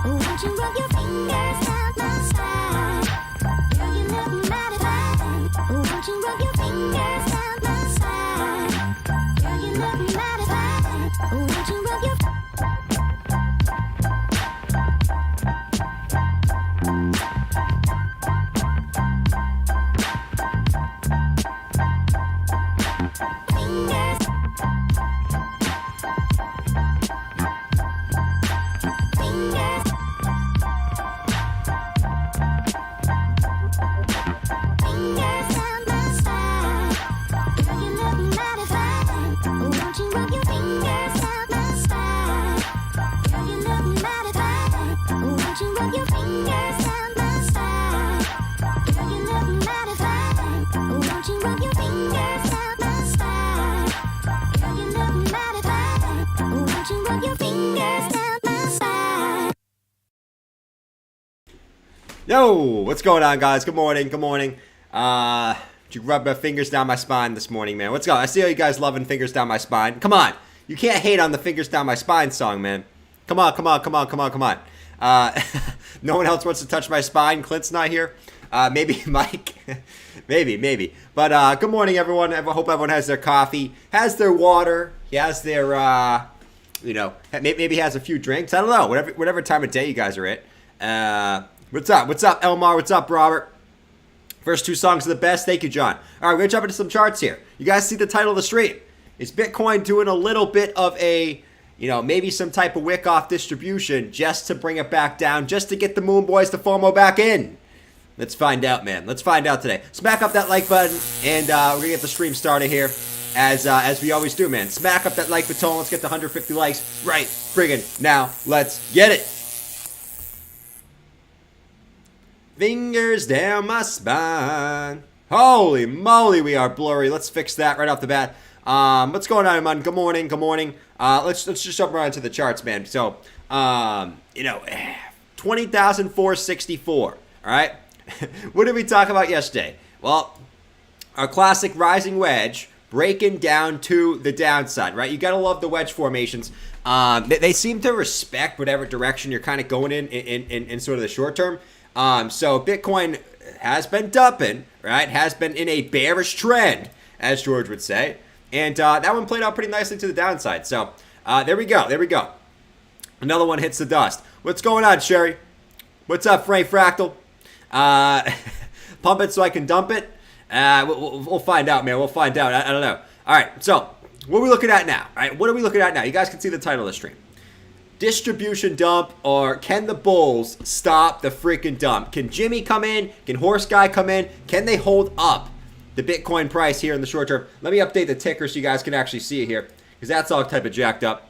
Won't you rub your fingers down my spine? Girl, you look mighty fine. Won't you rub your fingers down my spine? Girl, you look mighty fine. Won't you rub your Yo, what's going on, guys? Good morning. Good morning. Did you rub my fingers down my spine this morning, man? Let's go. I see all you guys loving fingers down my spine. Come on. You can't hate on the fingers down my spine song, man. Come on, come on, come on, come on, come on. No one else wants to touch my spine. Clint's not here. Maybe Mike. maybe. But good morning, everyone. I hope everyone has their coffee, has their water, he has their, maybe has a few drinks. I don't know. Whatever time of day you guys are at. What's up? What's up, Elmar? What's up, Robert? First two songs are the best. Thank you, John. All right, we're going to jump into some charts here. You guys see the title of the stream. Is Bitcoin doing a little bit of a, maybe some type of wick-off distribution just to bring it back down, just to get the Moon Boys to FOMO back in? Let's find out, man. Let's find out today. Smack up that like button, and we're going to get the stream started here, as we always do, man. Smack up that like button. Let's get the 150 likes right friggin' now. Let's get it. Fingers down my spine. Holy moly, we are blurry. Let's fix that right off the bat. What's going on, man? Good morning. Good morning. Let's just jump right into the charts, man. So, 20,464. All right. What did we talk about yesterday? Well, our classic rising wedge breaking down to the downside, right? You gotta love the wedge formations. They seem to respect whatever direction you're kind of going in sort of the short term. So Bitcoin has been dumping, right? Has been in a bearish trend, as George would say. And that one played out pretty nicely to the downside. So there we go. There we go. Another one hits the dust. What's going on, Sherry? What's up, Frank Fractal? Pump it so I can dump it? We'll find out, man. We'll find out. I don't know. All right. So what are we looking at now? All right. What are we looking at now? You guys can see the title of the stream. Distribution dump, or can the bulls stop the freaking dump? Can Jimmy come in? Can Horse Guy come in? Can they hold up the Bitcoin price here in the short term? Let me update the ticker so you guys can actually see it here, because that's all type of jacked up.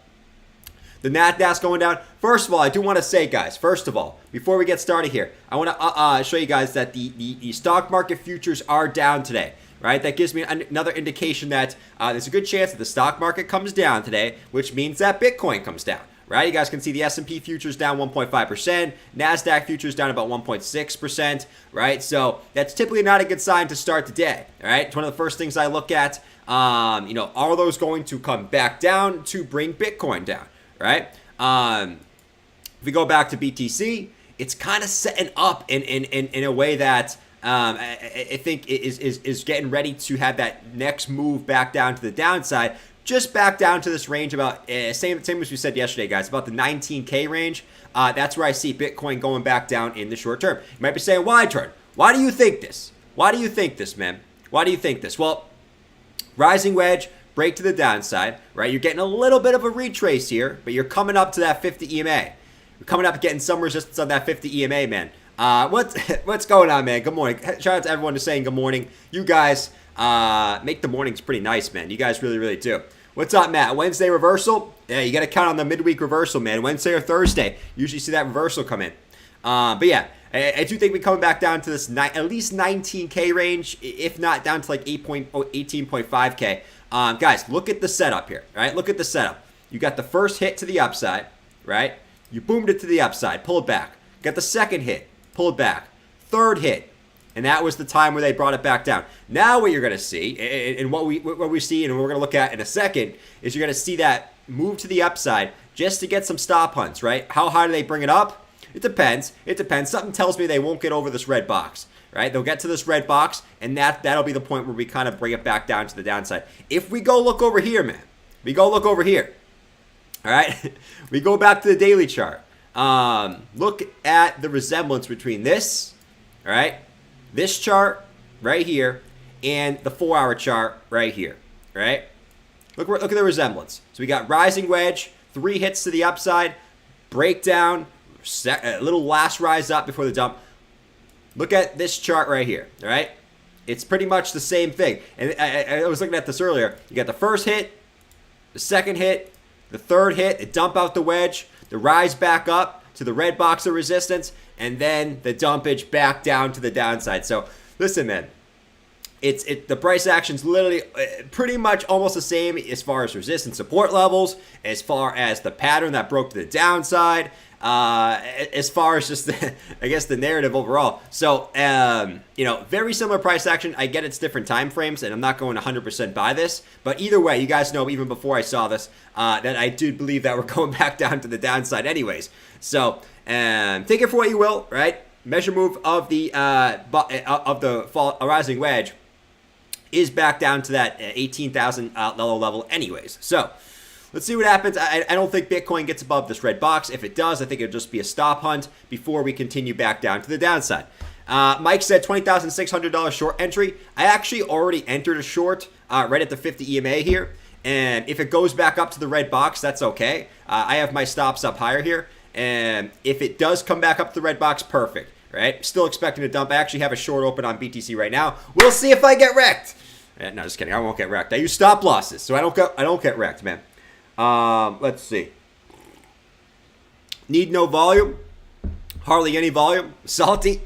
The NASDAQ's going down. First of all, I do want to say, guys, first of all, before we get started here, I want to show you guys that the stock market futures are down today. Right, that gives me another indication that there's a good chance that the stock market comes down today, which means that Bitcoin comes down. Right, you guys can see the S&P futures down 1.5%, NASDAQ futures down about 1.6%, right? So that's typically not a good sign to start the day, all right? It's one of the first things I look at. Are those going to come back down to bring Bitcoin down, right? If we go back to BTC, it's kind of setting up in a way that I think is getting ready to have that next move back down to the downside. Just back down to this range about, same as we said yesterday, guys, about the 19K range. That's where I see Bitcoin going back down in the short term. You might be saying, why, Turn? Why do you think this? Why do you think this, man? Why do you think this? Well, rising wedge, break to the downside, right? You're getting a little bit of a retrace here, but you're coming up to that 50 EMA. You're coming up and getting some resistance on that 50 EMA, man. What's going on, man? Good morning. Shout out to everyone who's saying good morning. You guys make the mornings pretty nice, man. You guys really, really do. What's up, Matt? Wednesday reversal? Yeah, you got to count on the midweek reversal, man. Wednesday or Thursday, you usually see that reversal come in. But yeah, I do think we're coming back down to this at least 19K range, if not down to like 18.5K. Guys, look at the setup here, right? Look at the setup. You got the first hit to the upside, right? You boomed it to the upside, pull it back. Got the second hit, pull it back. Third hit, and that was the time where they brought it back down. Now what you're going to see, and what we see and what we're going to look at in a second, is you're going to see that move to the upside just to get some stop hunts, right? How high do they bring it up? It depends. It depends. Something tells me they won't get over this red box, right? They'll get to this red box, and that'll be the point where we kind of bring it back down to the downside. If we go look over here, man, we go look over here, all right? We go back to the daily chart. Look at the resemblance between this, all right, this chart right here, and the 4-hour chart right here, right? Look at the resemblance. So we got rising wedge, 3 hits to the upside, breakdown, a little last rise up before the dump. Look at this chart right here, all right? It's pretty much the same thing. And I was looking at this earlier. You got the first hit, the second hit, the third hit, the dump out the wedge, the rise back up to the red box of resistance, and then the dumpage back down to the downside. So listen, man, the price action's literally pretty much almost the same as far as resistance support levels, as far as the pattern that broke to the downside, as far as just the narrative overall. So very similar price action. I get it's different time frames, and I'm not going 100% by this, but either way, you guys know even before I saw this that I do believe that we're going back down to the downside anyways. So take it for what you will, right? Measure move of the rising wedge is back down to that $18,000 level anyways. So let's see what happens. I don't think Bitcoin gets above this red box. If it does, I think it'll just be a stop hunt before we continue back down to the downside. Mike said $20,600 short entry. I actually already entered a short right at the 50 EMA here. And if it goes back up to the red box, that's okay. I have my stops up higher here. And if it does come back up to the red box, perfect. Right? Still expecting to dump. I actually have a short open on BTC right now. We'll see if I get wrecked. No, just kidding. I won't get wrecked. I use stop losses, so I don't get wrecked, man. Let's see. Need no volume. Hardly any volume. Salty.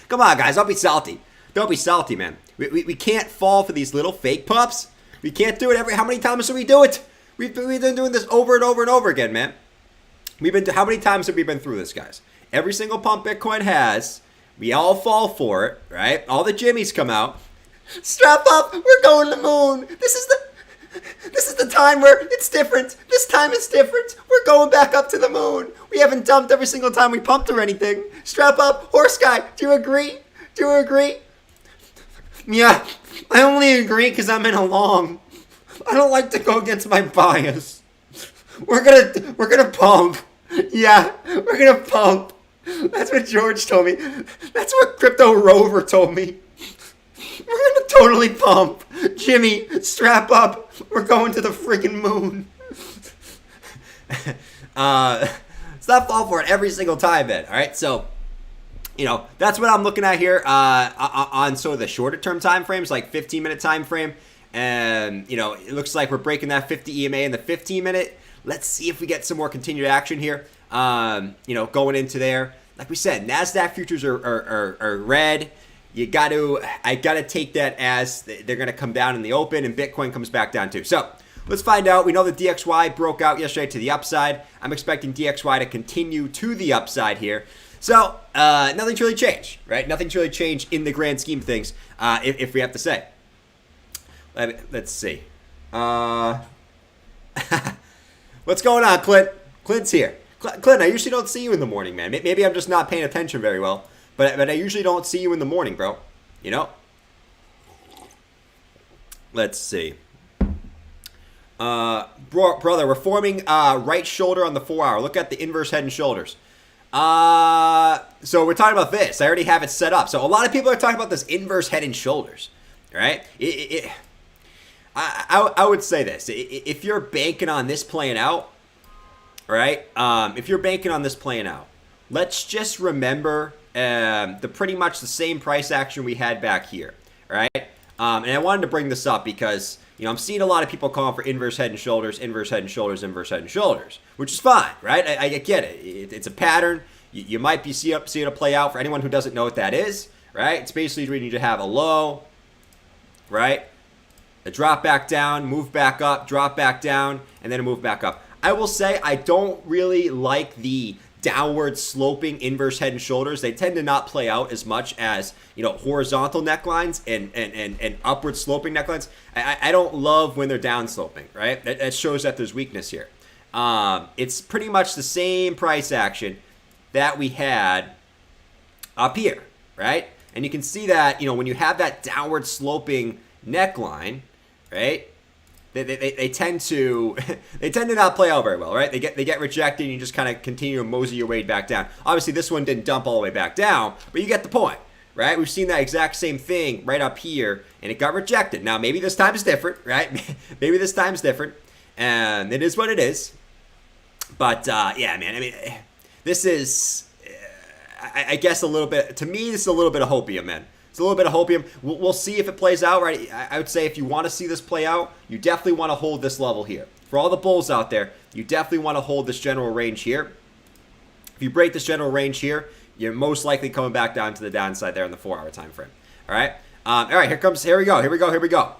Come on, guys. Don't be salty. Don't be salty, man. We can't fall for these little fake pups. We can't do it how many times do we do it? We've been doing this over and over and over again, man. How many times have we been through this, guys? Every single pump Bitcoin has, we all fall for it, right? All the jimmies come out. Strap up, we're going to the moon. This is the time where it's different. This time is different. We're going back up to the moon. We haven't dumped every single time we pumped or anything. Strap up, horse guy. Do you agree? Do you agree? Yeah, I only agree because I'm in a long. I don't like to go against my bias. We're gonna pump. Yeah, we're gonna pump. That's what George told me. That's what Crypto Rover told me. We're gonna totally pump. Jimmy, strap up. We're going to the freaking moon. Stop falling for it every single time, man. All right, so that's what I'm looking at here on sort of the shorter term time frames, like 15-minute time frame, and it looks like we're breaking that 50 EMA in the 15-minute. Let's see if we get some more continued action here. Going into there, like we said, Nasdaq futures are red. I gotta take that as they're gonna come down in the open, and Bitcoin comes back down too. So let's find out. We know that DXY broke out yesterday to the upside. I'm expecting DXY to continue to the upside here. So nothing's really changed, right? Nothing's really changed in the grand scheme of things, if we have to say. Let's see. What's going on, Clint? Clint's here. Clint, I usually don't see you in the morning, man. Maybe I'm just not paying attention very well. But I usually don't see you in the morning, bro. Let's see. Brother, we're forming right shoulder on the 4-hour. Look at the inverse head and shoulders. So we're talking about this. I already have it set up. So a lot of people are talking about this inverse head and shoulders. Right? I would say this. If you're banking on this playing out, right? If you're banking on this playing out, let's just remember pretty much the same price action we had back here, right? And I wanted to bring this up because I'm seeing a lot of people calling for inverse head and shoulders, inverse head and shoulders, inverse head and shoulders, which is fine, right? I get it. It's a pattern. You might be seeing it play out. For anyone who doesn't know what that is, right? It's basically where you need to have a low, right? A drop back down, move back up, drop back down, and then a move back up. I will say I don't really like the downward sloping inverse head and shoulders. They tend to not play out as much as horizontal necklines and upward sloping necklines. I don't love when they're down sloping, right? That shows that there's weakness here. It's pretty much the same price action that we had up here, right? And you can see that, when you have that downward sloping neckline, right? They tend to they tend to not play out very well, right? They get rejected, and you just kind of continue to mosey your way back down. Obviously, this one didn't dump all the way back down, but you get the point, right? We've seen that exact same thing right up here, and it got rejected. Now, maybe this time is different, right? Maybe this time's different, and it is what it is. But yeah, man. I mean, this is, I guess, a little bit. To me, this is a little bit of hopium, man. It's a little bit of hopium. We'll see if it plays out, right? I would say if you want to see this play out, you definitely want to hold this level here. For all the bulls out there, you definitely want to hold this general range here. If you break this general range here, you're most likely coming back down to the downside there in the 4-hour time frame. All right? All right, here we go.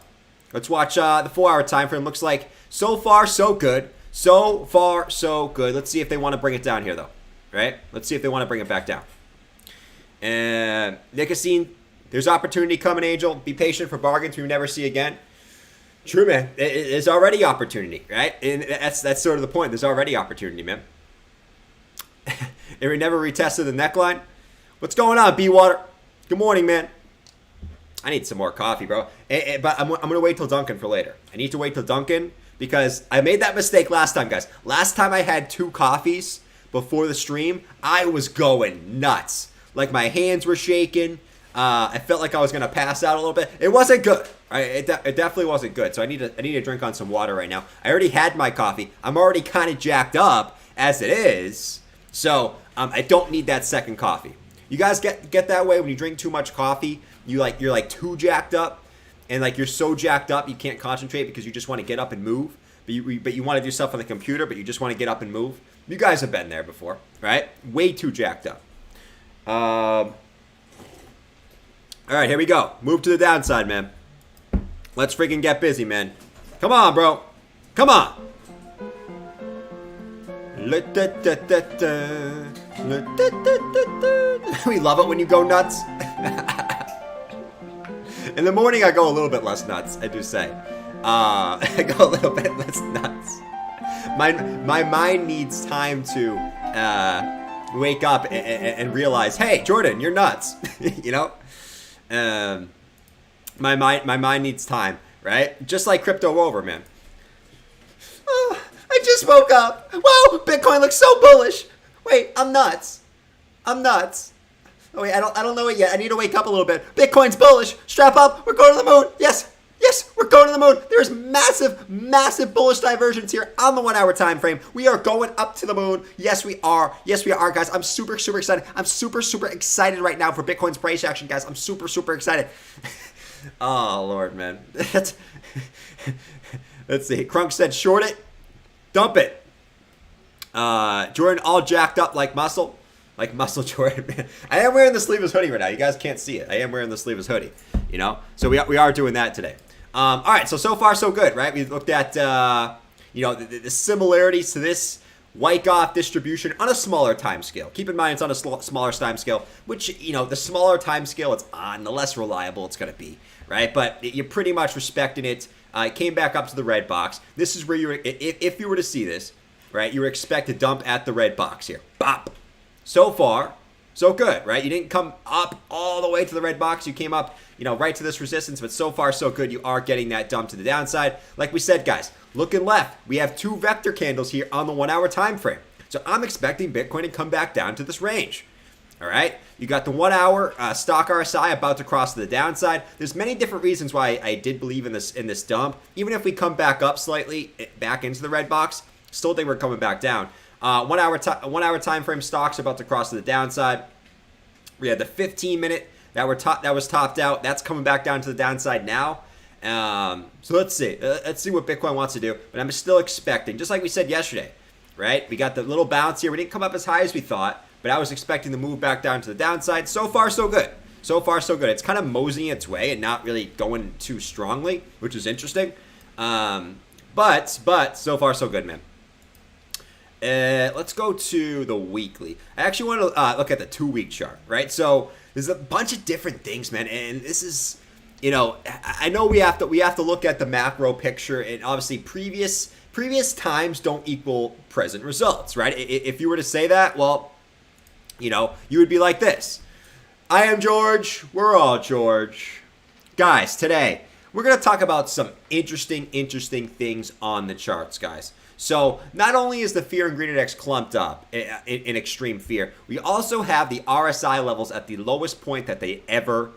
Let's watch the 4-hour time frame. Looks like so far, so good. So far, so good. Let's see if they want to bring it down here, though. Right? Let's see if they want to bring it back down. And Nicosine, there's opportunity coming, Angel. Be patient for bargains we never see again. True, man. There's already opportunity, right? And that's sort of the point. There's already opportunity, man. And we never retested the neckline. What's going on, B-Water? Good morning, man. I need some more coffee, bro. But I'm going to wait till Duncan for later. I need to wait till Duncan because I made that mistake last time, guys. Last time I had 2 coffees before the stream, I was going nuts. Like my hands were shaking. I felt like I was gonna pass out a little bit. It wasn't good. Right? It definitely wasn't good. So I need to drink on some water right now. I already had my coffee. I'm already kind of jacked up as it is. So I don't need that second coffee. You guys get that way when you drink too much coffee. You're like too jacked up, and like you're so jacked up you can't concentrate because you just want to get up and move. But you want to do stuff on the computer, but you just want to get up and move. You guys have been there before, right? Way too jacked up. All right, here we go. Move to the downside, man. Let's freaking get busy, man. Come on, bro. Come on. We love it when you go nuts. In the morning, I go a little bit less nuts, I do say. I go a little bit less nuts. My mind needs time to wake up and realize, hey, Jordan, you're nuts. You know? My mind needs time, right? Just like crypto over, man. Oh, I just woke up. Whoa, Bitcoin looks so bullish. Wait, I'm nuts. Oh wait, I don't know it yet. I need to wake up a little bit. Bitcoin's bullish. Strap up. We're going to the moon. Yes, we're going to the moon. There's massive bullish divergence here on the 1-hour time frame. We are going up to the moon. Yes, we are, guys. I'm super excited. I'm super excited right now for Bitcoin's price action, guys. I'm super excited. Oh, Lord, man. Let's see. Crunk said short it. Dump it. Jordan all jacked up like muscle. Like muscle Jordan, man. I am wearing the sleeveless hoodie right now. You guys can't see it. I am wearing the sleeveless hoodie, you know? So we are doing that today. All right, so far so good, right? We looked at, the similarities to this Wyckoff distribution on a smaller time scale. Keep in mind it's on a smaller time scale, which, the smaller time scale it's on, the less reliable it's going to be, right? But you're pretty much respecting it. It came back up to the red box. This is where if you were to see this, right, you were expected to dump at the red box here. Bop. So far, so good, right? You didn't come up all the way to the red box. You came up, right to this resistance, but so far, so good. You are getting that dump to the downside. Like we said, guys, looking left, we have 2 vector candles here on the 1-hour time frame. So I'm expecting Bitcoin to come back down to this range. All right? You got the 1-hour stock RSI about to cross to the downside. There's many different reasons why I did believe in this dump. Even if we come back up slightly, back into the red box, still think we're coming back down. 1-hour time frame stocks about to cross to the downside. We had the 15-minute that was topped out. That's coming back down to the downside now. So let's see. Let's see what Bitcoin wants to do. But I'm still expecting, just like we said yesterday, right? We got the little bounce here. We didn't come up as high as we thought, but I was expecting to move back down to the downside. So far, so good. It's kind of moseying its way and not really going too strongly, which is interesting. But so far, so good, man. Let's go to the weekly. I actually want to look at the 2-week chart, right? So there's a bunch of different things, man, and this is, I know we have to look at the macro picture, and obviously previous times don't equal present results, right? If you were to say that, well, you would be like this. I am George. We're all George. Guys, today we're going to talk about some interesting things on the charts, guys. So not only is the fear in green index clumped up in extreme fear, we also have the RSI levels at the lowest point that they ever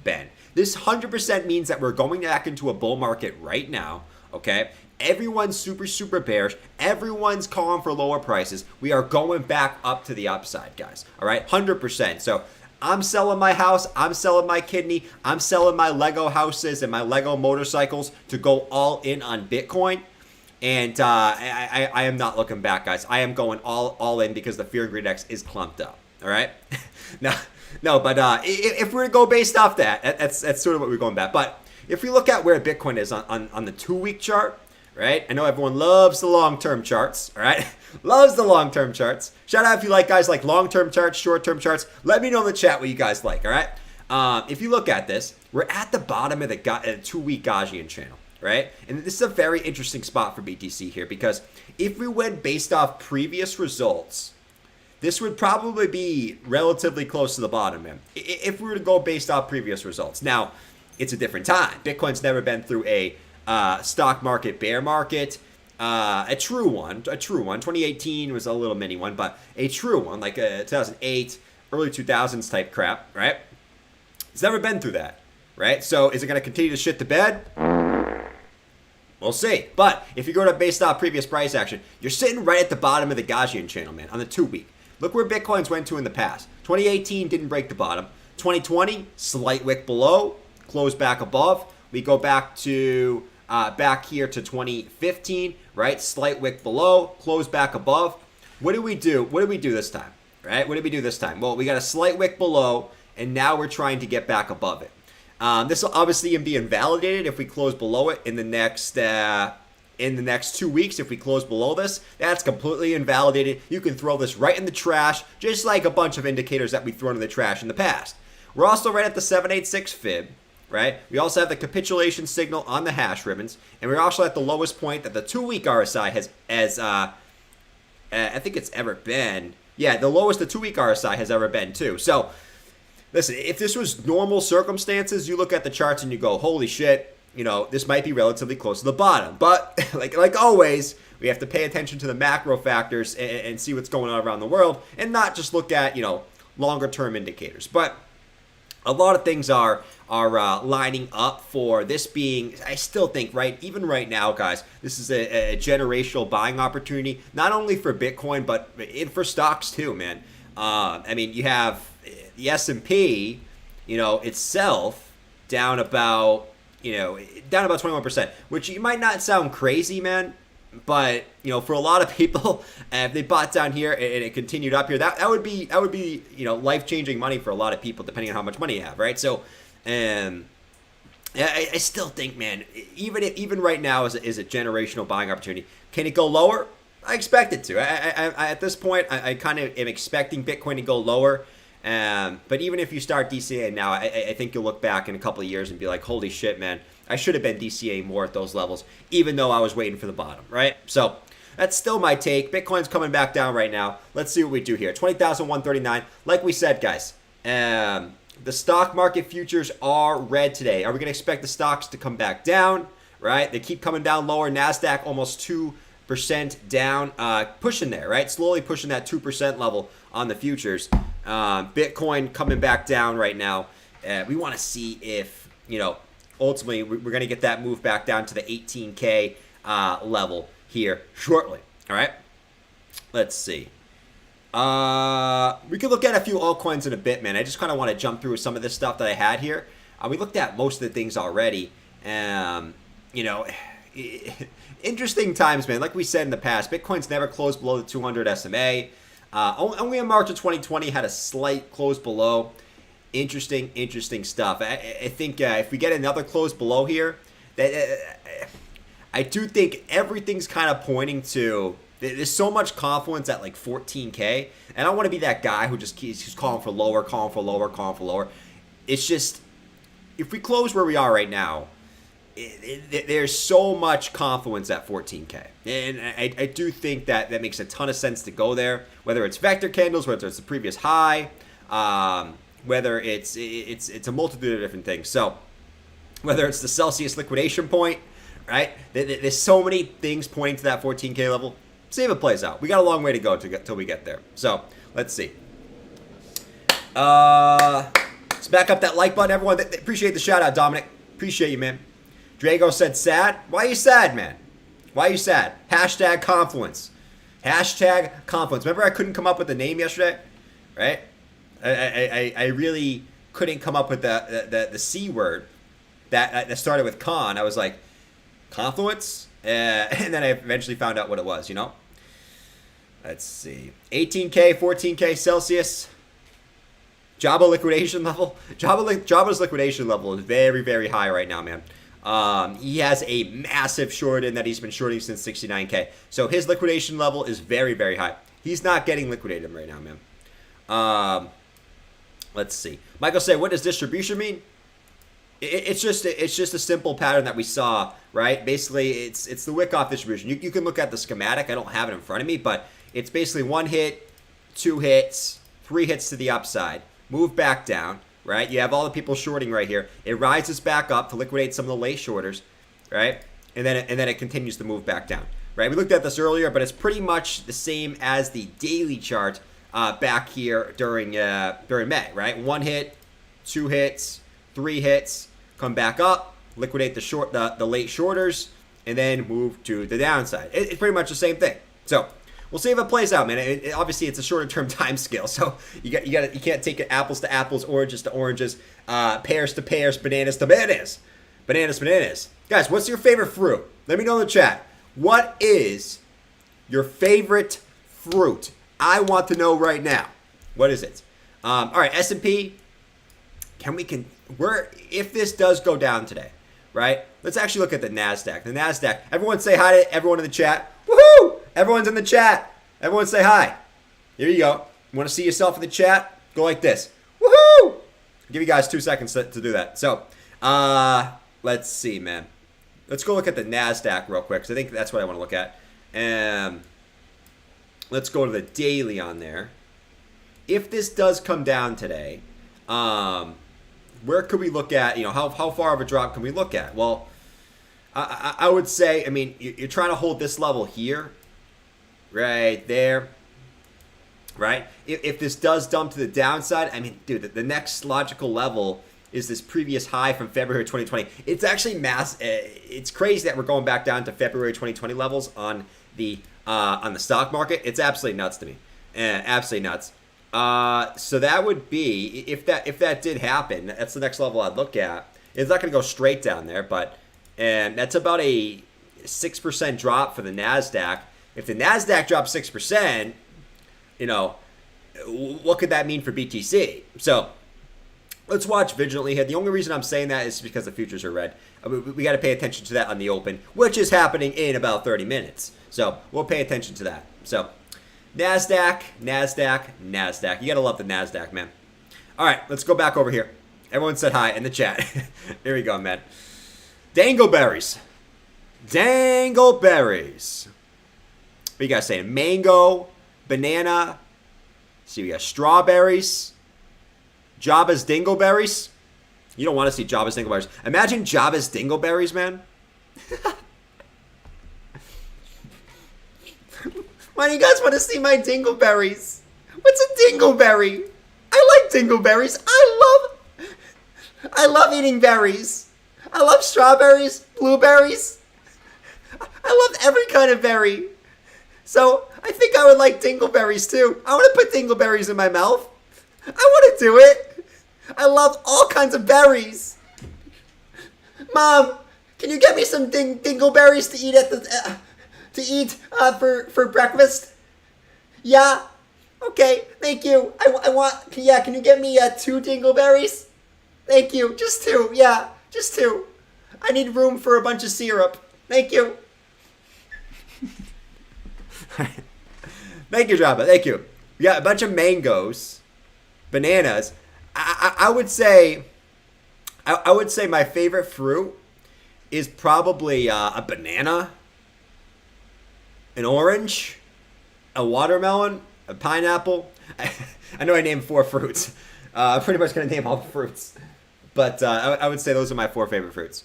been. This 100% means that we're going back into a bull market right now, okay? Everyone's super bearish. Everyone's calling for lower prices. We are going back up to the upside, guys, all right? 100%. So I'm selling my house. I'm selling my kidney. I'm selling my Lego houses and my Lego motorcycles to go all in on Bitcoin. And I am not looking back, guys. I am going all in because the fear green index is clumped up. All right. But if we're to go based off that's sort of what we're going back. But if we look at where Bitcoin is on the 2-week chart, right? I know everyone loves the long-term charts. All right, loves the long-term charts. Shout out if you like guys like long-term charts, short-term charts. Let me know in the chat what you guys like. All right. If you look at this, we're at the bottom of the 2-week Gaussian channel. Right? And this is a very interesting spot for BTC here because if we went based off previous results, this would probably be relatively close to the bottom, man. If we were to go based off previous results. Now, it's a different time. Bitcoin's never been through a stock market bear market, a true one. 2018 was a little mini one, but a true one, like a 2008, early 2000s type crap, right? It's never been through that, right? So is it going to continue to shit the bed? We'll see. But if you go to based off previous price action, you're sitting right at the bottom of the Gaussian channel, man, on the 2-week. Look where Bitcoins went to in the past. 2018 didn't break the bottom. 2020, slight wick below, closed back above. We go back to back here to 2015, right? Slight wick below, closed back above. What did we do? What did we do this time, right? What did we do this time? Well, we got a slight wick below, and now we're trying to get back above it. This will obviously be invalidated if we close below it in the next 2 weeks. If we close below this, that's completely invalidated. You can throw this right in the trash, just like a bunch of indicators that we've thrown in the trash in the past. We're also right at the 786 fib, right? We also have the capitulation signal on the hash ribbons, and we're also at the lowest point that the 2-week RSI has I think it's ever been. Yeah, the lowest the 2-week RSI has ever been too. So listen, if this was normal circumstances, you look at the charts and you go, holy shit, this might be relatively close to the bottom. But like always, we have to pay attention to the macro factors and see what's going on around the world and not just look at, longer term indicators. But a lot of things are lining up for this being, I still think, even right now, guys, this is a generational buying opportunity, not only for Bitcoin, but for stocks too, man. I mean, you have the S&P, itself down about 21%, which you might not sound crazy, man, but for a lot of people, if they bought down here and it continued up here, that would be life-changing money for a lot of people, depending on how much money you have, right? So, I still think, man, even right now is a generational buying opportunity. Can it go lower? I expect it to. I at this point, I kind of am expecting Bitcoin to go lower. But even if you start DCA now, I think you'll look back in a couple of years and be like, holy shit, man, I should have been DCA more at those levels, even though I was waiting for the bottom, right? So that's still my take. Bitcoin's coming back down right now. Let's see what we do here. 20,139. Like we said, guys, the stock market futures are red today. Are we going to expect the stocks to come back down, right? They keep coming down lower. NASDAQ almost 2% down, pushing there, right? Slowly pushing that 2% level on the futures. Bitcoin coming back down right now. We want to see if, ultimately we're going to get that move back down to the 18K level here shortly. All right. Let's see. We could look at a few altcoins in a bit, man. I just kind of want to jump through some of this stuff that I had here. We looked at most of the things already. Interesting times, man. Like we said in the past, Bitcoin's never closed below the 200 SMA. Only in March of 2020 had a slight close below. Interesting stuff. I think if we get another close below here, I do think everything's kind of pointing to. There's so much confluence at like 14K, and I don't want to be that guy who just keeps calling for lower. It's just if we close where we are right now, there's so much confluence at 14K. And I do think that makes a ton of sense to go there, whether it's vector candles, whether it's the previous high, whether it's a multitude of different things. So whether it's the Celsius liquidation point, right? There's so many things pointing to that 14K level. See if it plays out. We got a long way to go till we get there. So let's see. Smack up that like button, everyone. Appreciate the shout out, Dominic. Appreciate you, man. Drago said sad. Why are you sad, man? Why are you sad? Hashtag confluence. Hashtag confluence. Remember I couldn't come up with the name yesterday? Right? I really couldn't come up with the C word that started with con. I was like, confluence? And then I eventually found out what it was, you know? Let's see. 18K, 14K Celsius. Jabba liquidation level. Jabba's liquidation level is very, very high right now, man. He has a massive short in that he's been shorting since 69K. So his liquidation level is very, very high. He's not getting liquidated right now, man. Let's see. Michael said, what does distribution mean? It's just a simple pattern that we saw, right? Basically, it's the wick off distribution. You can look at the schematic. I don't have it in front of me, but it's basically 1 hit, 2 hits, 3 hits to the upside, move back down, right? You have all the people shorting right here. It rises back up to liquidate some of the late shorters, right? And then it continues to move back down, right? We looked at this earlier, but it's pretty much the same as the daily chart back here during May, right? 1 hit, 2 hits, 3 hits, come back up, liquidate the late shorters, and then move to the downside. It's pretty much the same thing. So we'll see if it plays out, man. Obviously, it's a shorter term time scale, so you can't take it apples to apples, oranges to oranges, pears to pears, bananas to bananas, bananas. Guys, what's your favorite fruit? Let me know in the chat. What is your favorite fruit? I want to know right now. What is it? All right, S&P. If this does go down today, right? Let's actually look at the NASDAQ. The NASDAQ. Everyone say hi to everyone in the chat. Woohoo! Everyone's in the chat. Everyone say hi. Here you go. You want to see yourself in the chat? Go like this. Woohoo! I'll give you guys 2 seconds to do that. So, let's see, man. Let's go look at the NASDAQ real quick, because I think that's what I want to look at. Let's go to the daily on there. If this does come down today, where could we look at, how far of a drop can we look at? Well, I would say, you're trying to hold this level here, right there, right? If this does dump to the downside, dude, the next logical level is this previous high from February 2020. It's actually it's crazy that we're going back down to February 2020 levels on the stock market. It's absolutely nuts to me. Absolutely nuts. So that would be, if that did happen, that's the next level I'd look at. It's not going to go straight down there, but that's about a 6% drop for the NASDAQ. If the NASDAQ drops 6%, what could that mean for BTC? So let's watch vigilantly here. The only reason I'm saying that is because the futures are red. We got to pay attention to that on the open, which is happening in about 30 minutes. So we'll pay attention to that. So NASDAQ. You got to love the NASDAQ, man. All right, let's go back over here. Everyone said hi in the chat. Here we go, man. Dangleberries. Dangleberries. What you guys saying? Mango, banana. See, we got strawberries. Jabba's dingleberries. You don't want to see Jabba's dingleberries. Imagine Jabba's dingleberries, man. Why do you guys want to see my dingleberries? What's a dingleberry? I like dingleberries. I love eating berries. I love strawberries, blueberries. I love every kind of berry. So I think I would like dingleberries too. I want to put dingleberries in my mouth. I want to do it. I love all kinds of berries. Mom, can you get me some dingleberries to eat for breakfast? Yeah. Okay. Thank you. Can you get me 2 dingleberries? Thank you. Just 2. Yeah. Just 2. I need room for a bunch of syrup. Thank you. Thank you, Jabba. Thank you. We got a bunch of mangoes, bananas. I would say my favorite fruit is probably a banana, an orange, a watermelon, a pineapple. I know I named 4 fruits. I'm pretty much going to name all the fruits. But I would say those are my 4 favorite fruits.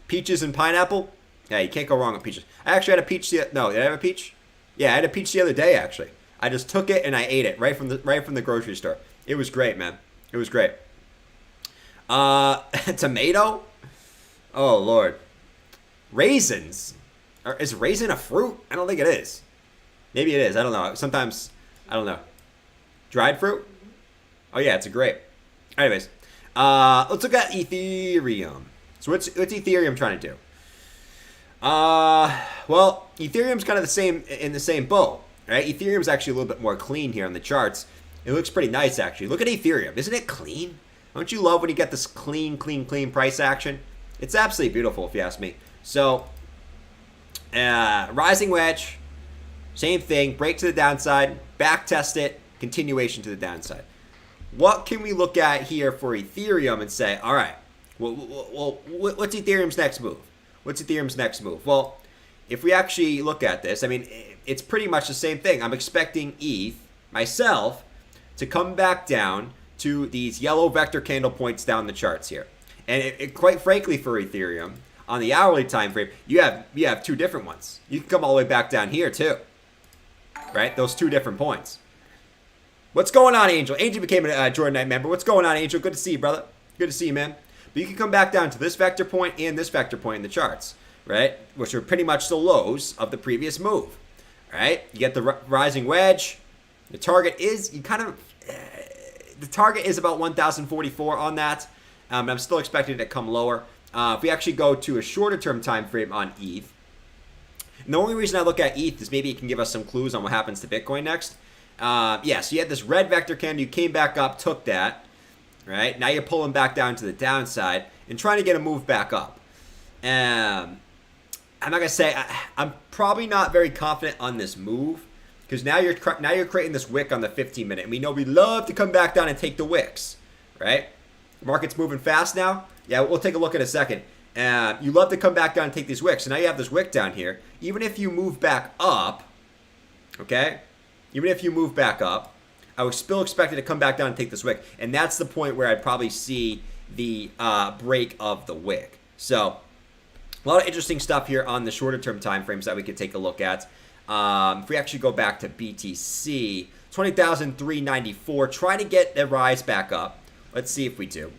Peaches and pineapple. Yeah, you can't go wrong with peaches. I actually had a peach. No, did I have a peach? Yeah, I had a peach the other day, actually. I just took it and I ate it right from the grocery store. It was great, man. It was great. Tomato? Oh, Lord. Raisins. Is raisin a fruit? I don't think it is. Maybe it is. I don't know. Sometimes, I don't know. Dried fruit? Oh, yeah, it's a grape. Anyways, let's look at Ethereum. So what's Ethereum trying to do? Well, Ethereum's kind of in the same boat, right? Ethereum's actually a little bit more clean here on the charts. It looks pretty nice, actually. Look at Ethereum. Isn't it clean? Don't you love when you get this clean price action? It's absolutely beautiful, if you ask me. So, rising wedge, same thing. Break to the downside, back test it, continuation to the downside. What can we look at here for Ethereum and say, all right, well, what's Ethereum's next move? What's Ethereum's next move? Well, if we actually look at this, I mean, it's pretty much the same thing. I'm expecting ETH, myself, to come back down to these yellow vector candle points down the charts here. And quite frankly, for Ethereum, on the hourly time frame, you have 2 different ones. You can come all the way back down here too, right? Those 2 different points. What's going on, Angel? Angel became a Jordan Knight member. What's going on, Angel? Good to see you, brother. Good to see you, man. But you can come back down to this vector point and this vector point in the charts, right? Which are pretty much the lows of the previous move, right? You get the rising wedge. The target is, the target is about 1,044 on that. I'm still expecting it to come lower. If we actually go to a shorter term time frame on ETH, and the only reason I look at ETH is maybe it can give us some clues on what happens to Bitcoin next. So you had this red vector candle, you came back up, took that, right? Now you're pulling back down to the downside and trying to get a move back up. I'm not gonna say I'm probably not very confident on this move because now you're creating this wick on the 15-minute, and we know we love to come back down and take the wicks, right? Market's moving fast now. Yeah, we'll take a look in a second. You love to come back down and take these wicks. So now you have this wick down here. Even if you move back up, okay? Even if you move back up, I was still expected to come back down and take this wick. And that's the point where I'd probably see the break of the wick. So, a lot of interesting stuff here on the shorter term time frames that we could take a look at. If we actually go back to BTC, 20,394, trying to get the rise back up. Let's see if we do.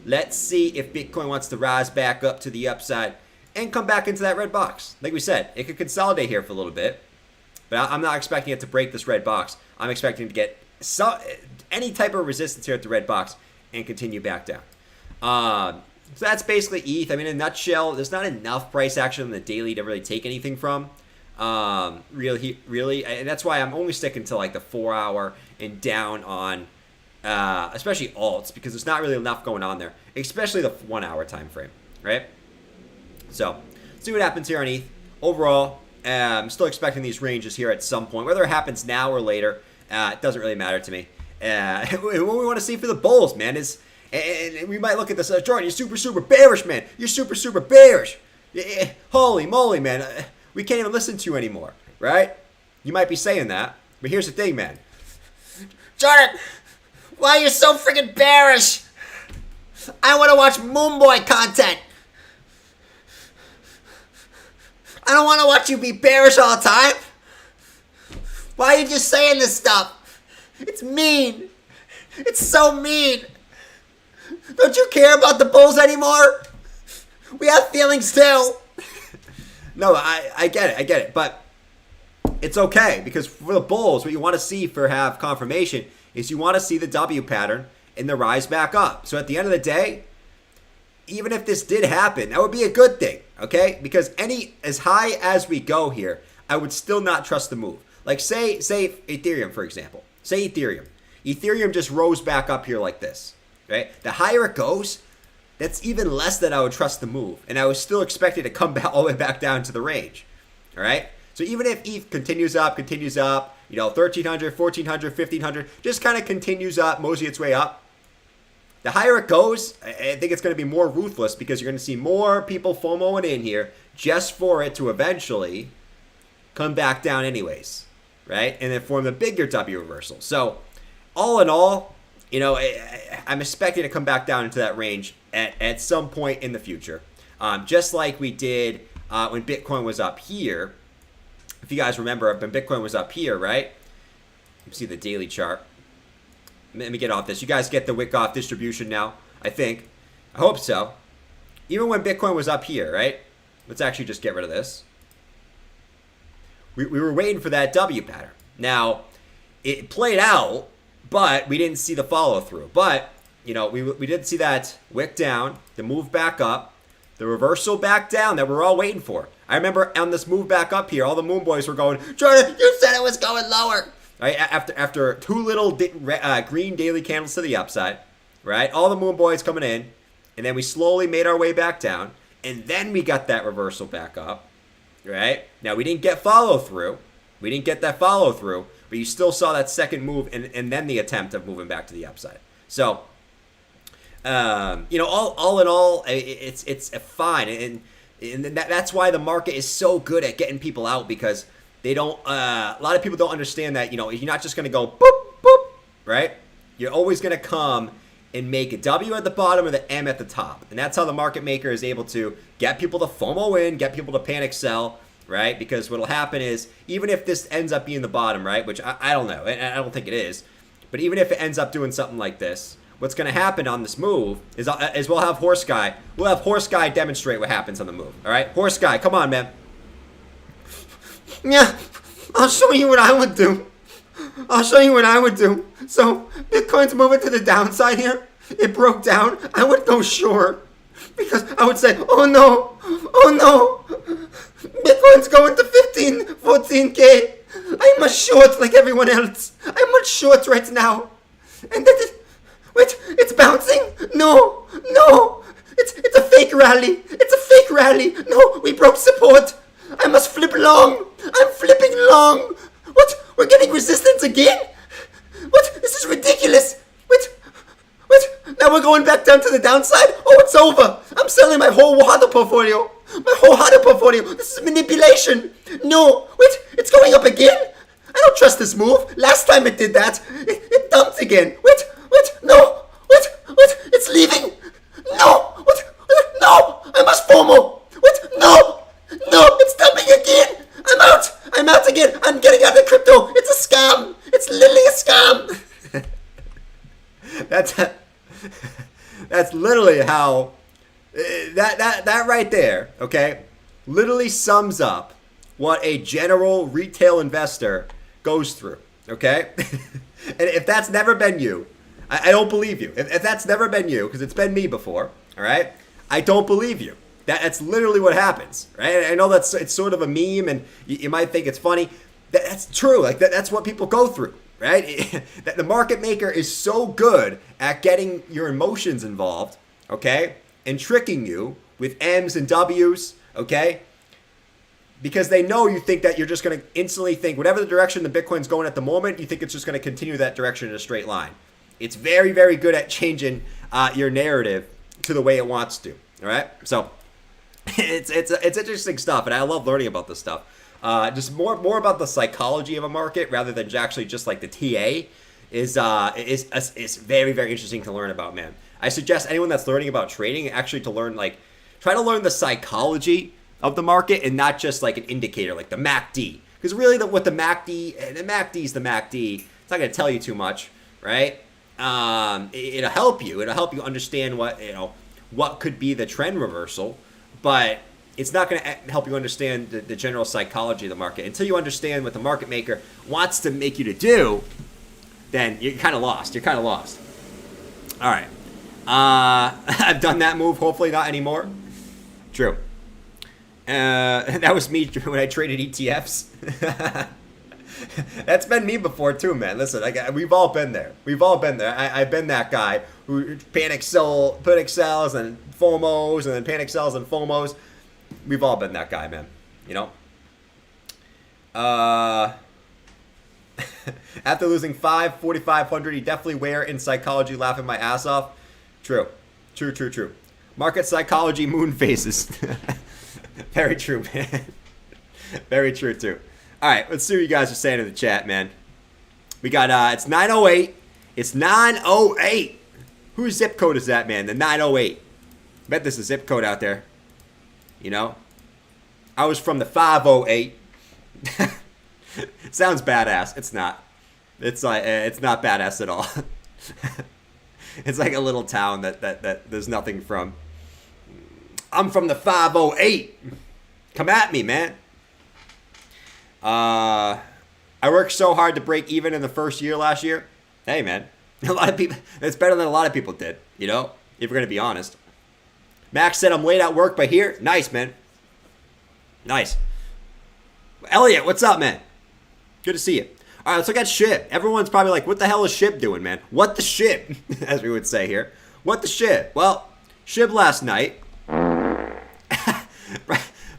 Let's see if Bitcoin wants to rise back up to the upside and come back into that red box. Like we said, it could consolidate here for a little bit, but I'm not expecting it to break this red box. I'm expecting to get any type of resistance here at the red box and continue back down. So that's basically ETH. I mean, in a nutshell, there's not enough price action on the daily to really take anything from. Really, and that's why I'm only sticking to like the 4-hour and down on especially alts, because there's not really enough going on there, especially the 1-hour time frame, right? So, see what happens here on ETH. Overall, I'm still expecting these ranges here at some point. Whether it happens now or later, it doesn't really matter to me. What we want to see for the bulls, man, is, and we might look at this, Jordan, you're super bearish, man. You're super bearish. Holy moly, man. We can't even listen to you anymore, right? You might be saying that, but here's the thing, man. Jordan, why are you so freaking bearish? I want to watch Moonboy content. I don't want to watch you be bearish all the time. Why are you just saying this stuff? It's mean. It's so mean. Don't you care about the bulls anymore? We have feelings too. No, I get it. But it's okay, because for the bulls, what you want to see for have confirmation is you want to see the W pattern and the rise back up. So at the end of the day, even if this did happen, that would be a good thing, okay? Because as high as we go here, I would still not trust the move. Like say Ethereum, for example. Say Ethereum. Ethereum just rose back up here like this, right? The higher it goes, that's even less that I would trust the move. And I was still expected to come back all the way back down to the range, all right? So even if ETH continues up, 1,300, 1,400, 1,500, just kind of continues up, mosey its way up, the higher it goes, I think it's going to be more ruthless because you're going to see more people FOMOing in here just for it to eventually come back down anyways, right? And then form the bigger W reversal. So all in all, you know, I'm expecting to come back down into that range at some point in the future. Just like we did when Bitcoin was up here. If you guys remember, when Bitcoin was up here, right? You see the daily chart. Let me get off this. You guys get the wick off distribution now, I think. I hope so. Even when Bitcoin was up here, right? Let's actually just get rid of this. We were waiting for that W pattern. Now, it played out, but we didn't see the follow through. But, you know, we did see that wick down, the move back up, the reversal back down that we're all waiting for. I remember on this move back up here, all the Moon Boys were going, Jordan, you said it was going lower. Right? After two little green daily candles to the upside, right? All the Moon Boys coming in, and then we slowly made our way back down, and then we got that reversal back up, right? Now, we didn't get follow through. We didn't get that follow through, but you still saw that second move and then the attempt of moving back to the upside. So, you know, all in all, it's fine, and that's why the market is so good at getting people out, because they don't. A lot of people don't understand that, you know, you're not just going to go boop boop, right? You're always going to come and make a W at the bottom or the M at the top, and that's how the market maker is able to get people to FOMO in, get people to panic sell, right? Because what'll happen is, even if this ends up being the bottom, right? Which I don't know, and I don't think it is, but even if it ends up doing something like this, what's going to happen on this move is we'll have Horse Guy. We'll have Horse Guy demonstrate what happens on the move. All right, Horse Guy, come on, man. Yeah, I'll show you what I would do. I'll show you what I would do. So, Bitcoin's moving to the downside here. It broke down. I would go short. Because I would say, oh no, Bitcoin's going to 15, 14K. I'm a short like everyone else. I'm a short right now. And then, wait, it's bouncing? No, it's a fake rally. It's a fake rally. No, we broke support. I must flip long. I'm flipping long. What? We're getting resistance again? What? This is ridiculous. Wait. Now we're going back down to the downside? Oh, it's over. I'm selling my whole HODL portfolio. This is manipulation. No. Wait, it's going up again? I don't trust this move. Last time it did that, it dumped again. Wait. No. Wait. It's leaving. No. What? No. I must FOMO. Wait. No. It's dumping again. I'm out again. I'm getting out of crypto. It's a scam. It's literally a scam. That's literally how that right there, okay, literally sums up what a general retail investor goes through, okay? And if that's never been you, I don't believe you. If that's never been you, because it's been me before, all right, I don't believe you. That's literally what happens, right? I know it's sort of a meme, and you might think it's funny. That's true. Like that's what people go through, right? That the market maker is so good at getting your emotions involved, okay, and tricking you with M's and W's, okay, because they know you think that you're just going to instantly think whatever the direction the Bitcoin's going at the moment, you think it's just going to continue that direction in a straight line. It's very, very good at changing your narrative to the way it wants to. All right, so. It's interesting stuff, and I love learning about this stuff. Just more about the psychology of a market rather than actually just like the TA is very, very interesting to learn about, man. I suggest anyone that's learning about trading actually try to learn the psychology of the market and not just like an indicator like the MACD, because really what the MACD is the MACD. It's not going to tell you too much, right? It'll help you. It'll help you understand what could be the trend reversal. But it's not going to help you understand the general psychology of the market. Until you understand what the market maker wants to make you to do, then you're kind of lost. All right. I've done that move. Hopefully not anymore. True. That was me when I traded ETFs. That's been me before too, man. Listen, we've all been there. I've been that guy who panic sells and FOMOs and then panic sells and FOMOs. We've all been that guy, man. You know? After losing 4,500, he definitely were in psychology laughing my ass off. True. True. Market psychology moon phases. Very true, man. Very true, too. All right, let's see what you guys are saying in the chat, man. We got, it's 908. It's 908. Whose zip code is that, man? The 908. Bet there's a zip code out there. You know? I was from the 508. Sounds badass. It's not. It's like, it's not badass at all. It's like a little town that there's nothing from. I'm from the 508. Come at me, man. I worked so hard to break even in the first year last year. Hey, man. A lot of people, it's better than a lot of people did, you know, if we're going to be honest. Max said I'm late at work, but here. Nice, man. Nice. Elliot, what's up, man? Good to see you. All right, let's look at SHIB. Everyone's probably like, what the hell is SHIB doing, man? What the SHIB, as we would say here. What the SHIB? Well, SHIB last night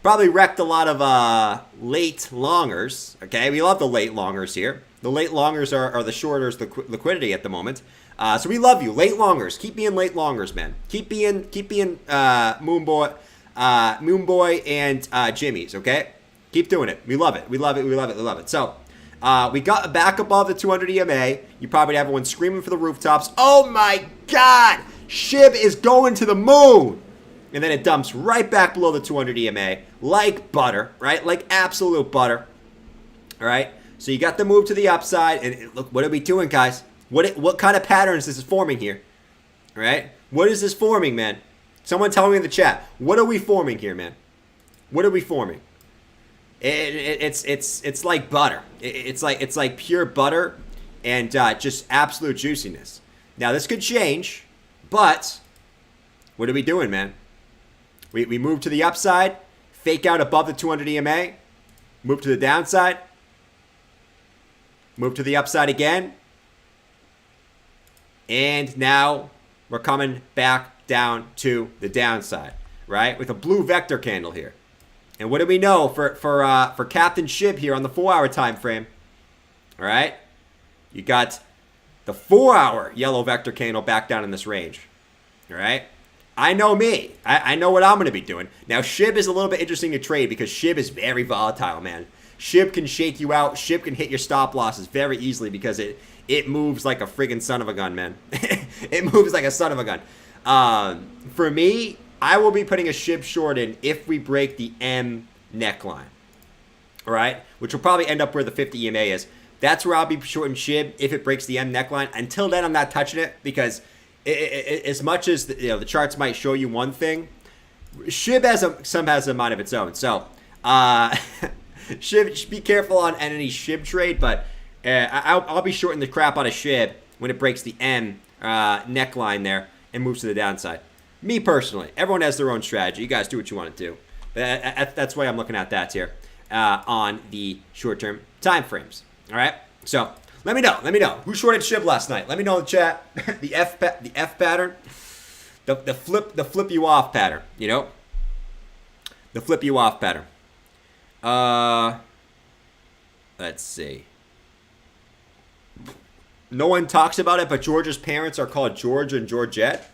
probably wrecked a lot of late longers. Okay, we love the late longers here. The late longers are the shorters liquidity at the moment. So we love you, late longers. Keep being late longers, man. Keep being Moonboy and Jimmy's. Okay, keep doing it. We love it. We love it. So. We got back above the 200 EMA. You probably have everyone screaming for the rooftops. Oh my God! SHIB is going to the moon! And then it dumps right back below the 200 EMA like butter, right? Like absolute butter. All right? So you got the move to the upside. And look, what are we doing, guys? What kind of patterns is this forming here? All right? What is this forming, man? Someone tell me in the chat. What are we forming here, man? What are we forming? It's like butter. It's like pure butter and just absolute juiciness. Now this could change, but what are we doing, man? We move to the upside, fake out above the 200 EMA, move to the downside, move to the upside again, and now we're coming back down to the downside, right? With a blue vector candle here. And what do we know for Captain SHIB here on the 4-hour time frame? All right, you got the 4-hour yellow vector candle back down in this range. All right, I know me. I know what I'm going to be doing. Now SHIB is a little bit interesting to trade because SHIB is very volatile, man. SHIB can shake you out. SHIB can hit your stop losses very easily because it moves like a friggin' son of a gun, man. It moves like a son of a gun. For me, I will be putting a SHIB short in if we break the M neckline, all right? Which will probably end up where the 50 EMA is. That's where I'll be shorting SHIB if it breaks the M neckline. Until then, I'm not touching it because as much as the charts might show you one thing, SHIB has a mind of its own. So, SHIB, be careful on any SHIB trade, but I'll be shorting the crap out of SHIB when it breaks the M neckline there and moves to the downside. Me personally, everyone has their own strategy. You guys do what you want to do. That's why I'm looking at that here on the short-term time frames. All right. So let me know who shorted SHIB last night. Let me know in the chat. the F pattern, the flip you off pattern. You know, the flip you off pattern. Let's see. No one talks about it, but George's parents are called George and Georgette.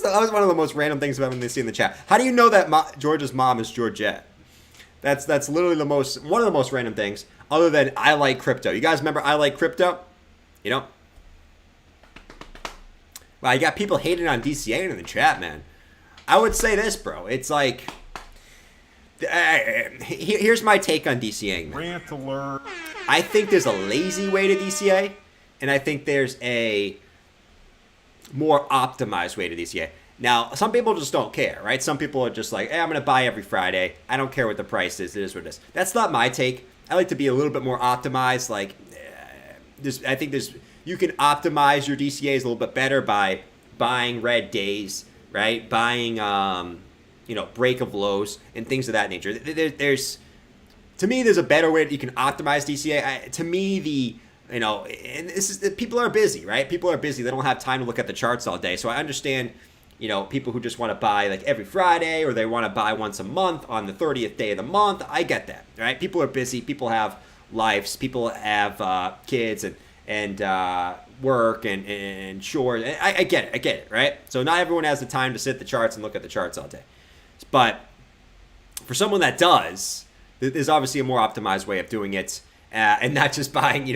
That was one of the most random things I've ever seen in the chat. How do you know that George's mom is Georgette? That's literally one of the most random things, other than I like crypto. You guys remember I like crypto? You know? Wow, you got people hating on DCA in the chat, man. I would say this, bro. It's like, here's my take on DCAing, man. Rant alert. I think there's a lazy way to DCA, and I think there's a more optimized way to DCA. Now, some people just don't care, right? Some people are just like, hey, I'm going to buy every Friday. I don't care what the price is. It is what it is. That's not my take. I like to be a little bit more optimized. Like, I think you can optimize your DCAs a little bit better by buying red days, right? Buying, break of lows and things of that nature. To me, there's a better way that you can optimize DCA. And this is, people are busy, right? People are busy. They don't have time to look at the charts all day. So I understand, people who just want to buy like every Friday, or they want to buy once a month on the 30th day of the month. I get that, right? People are busy. People have lives. People have kids, and work and chores. I get it, right? So not everyone has the time to sit the charts and look at the charts all day. But for someone that does, there's obviously a more optimized way of doing it, and not just buying,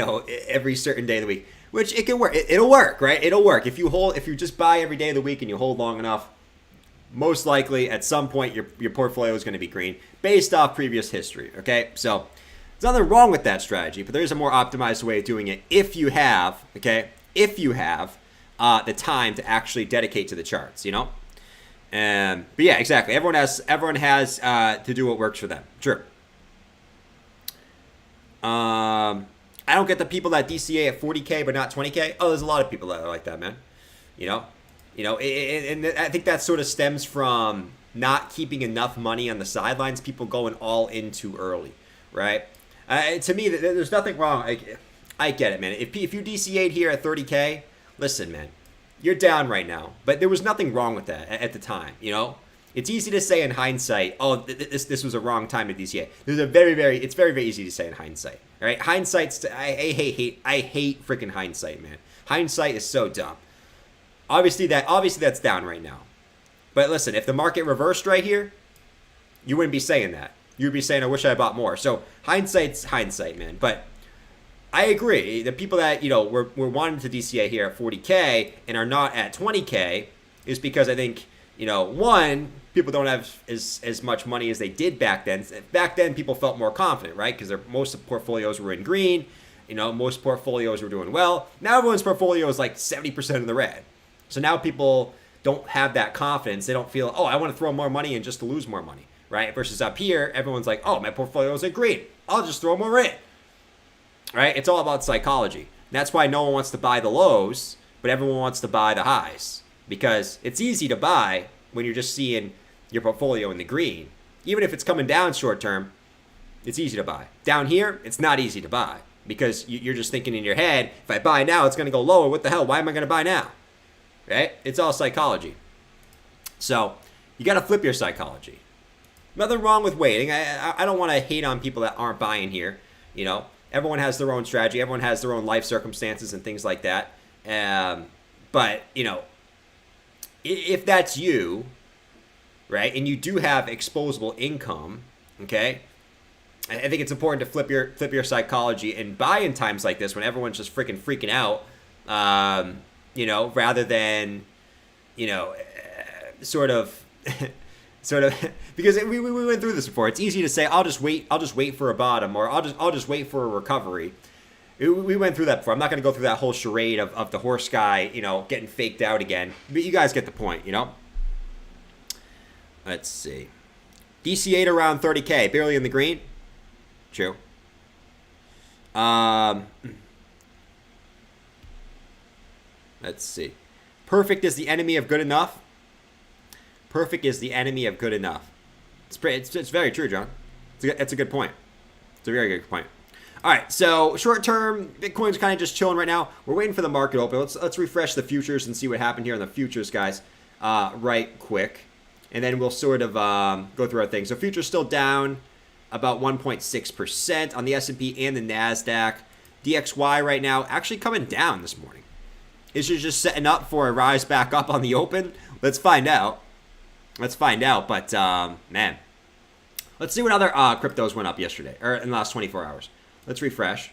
every certain day of the week, which it can work. It'll work, right? It'll work. If you just buy every day of the week and you hold long enough, most likely at some point your portfolio is going to be green based off previous history, okay? So there's nothing wrong with that strategy, but there's a more optimized way of doing it if you have, okay, the time to actually dedicate to the charts, But yeah, exactly. Everyone has to do what works for them. True. I don't get the people that DCA at 40K but not 20K. Oh, there's a lot of people that are like that, man. And I think that sort of stems from not keeping enough money on the sidelines, people going all in too early, right? To me, there's nothing wrong. I get it, man. If you DCA'd here at 30K, listen, man, you're down right now. But there was nothing wrong with that at the time, It's easy to say in hindsight, oh, this was a wrong time to DCA. It's very, very easy to say in hindsight, all right? I hate freaking hindsight, man. Hindsight is so dumb. Obviously that's down right now. But listen, if the market reversed right here, you wouldn't be saying that. You would be saying, I wish I had bought more. So hindsight's hindsight, man. But I agree. The people that, were wanting to DCA here at 40K and are not at 20K is because I think, one, people don't have as much money as they did back then. Back then, people felt more confident, right? Because most portfolios were in green. Most portfolios were doing well. Now everyone's portfolio is like 70% in the red. So now people don't have that confidence. They don't feel, oh, I want to throw more money in just to lose more money, right? Versus up here, everyone's like, oh, my portfolio is in green. I'll just throw more in, right? It's all about psychology. And that's why no one wants to buy the lows, but everyone wants to buy the highs. Because it's easy to buy when you're just seeing your portfolio in the green. Even if it's coming down short term, it's easy to buy. Down here, it's not easy to buy. Because you're just thinking in your head, if I buy now, it's going to go lower. What the hell? Why am I going to buy now? Right? It's all psychology. So you got to flip your psychology. Nothing wrong with waiting. I don't want to hate on people that aren't buying here. Everyone has their own strategy. Everyone has their own life circumstances and things like that. But, if that's you, right, and you do have exposable income, okay, I think it's important to flip your psychology and buy in times like this when everyone's just freaking out, rather than, sort of, because we went through this before. It's easy to say, I'll just wait for a bottom, or I'll just wait for a recovery. We went through that before. I'm not going to go through that whole charade of the horse guy, getting faked out again. But you guys get the point, Let's see. DCA'd around 30K, barely in the green. True. Let's see. Perfect is the enemy of good enough. Perfect is the enemy of good enough. It's very true, John. It's a good point. It's a very good point. All right, so short term, Bitcoin's kind of just chilling right now. We're waiting for the market to open. Let's refresh the futures and see what happened here on the futures, guys, right quick. And then we'll sort of go through our things. So futures still down about 1.6% on the S&P and the NASDAQ. DXY right now actually coming down this morning. Is it just setting up for a rise back up on the open? Let's find out. But, man, let's see what other cryptos went up yesterday or in the last 24 hours. Let's refresh.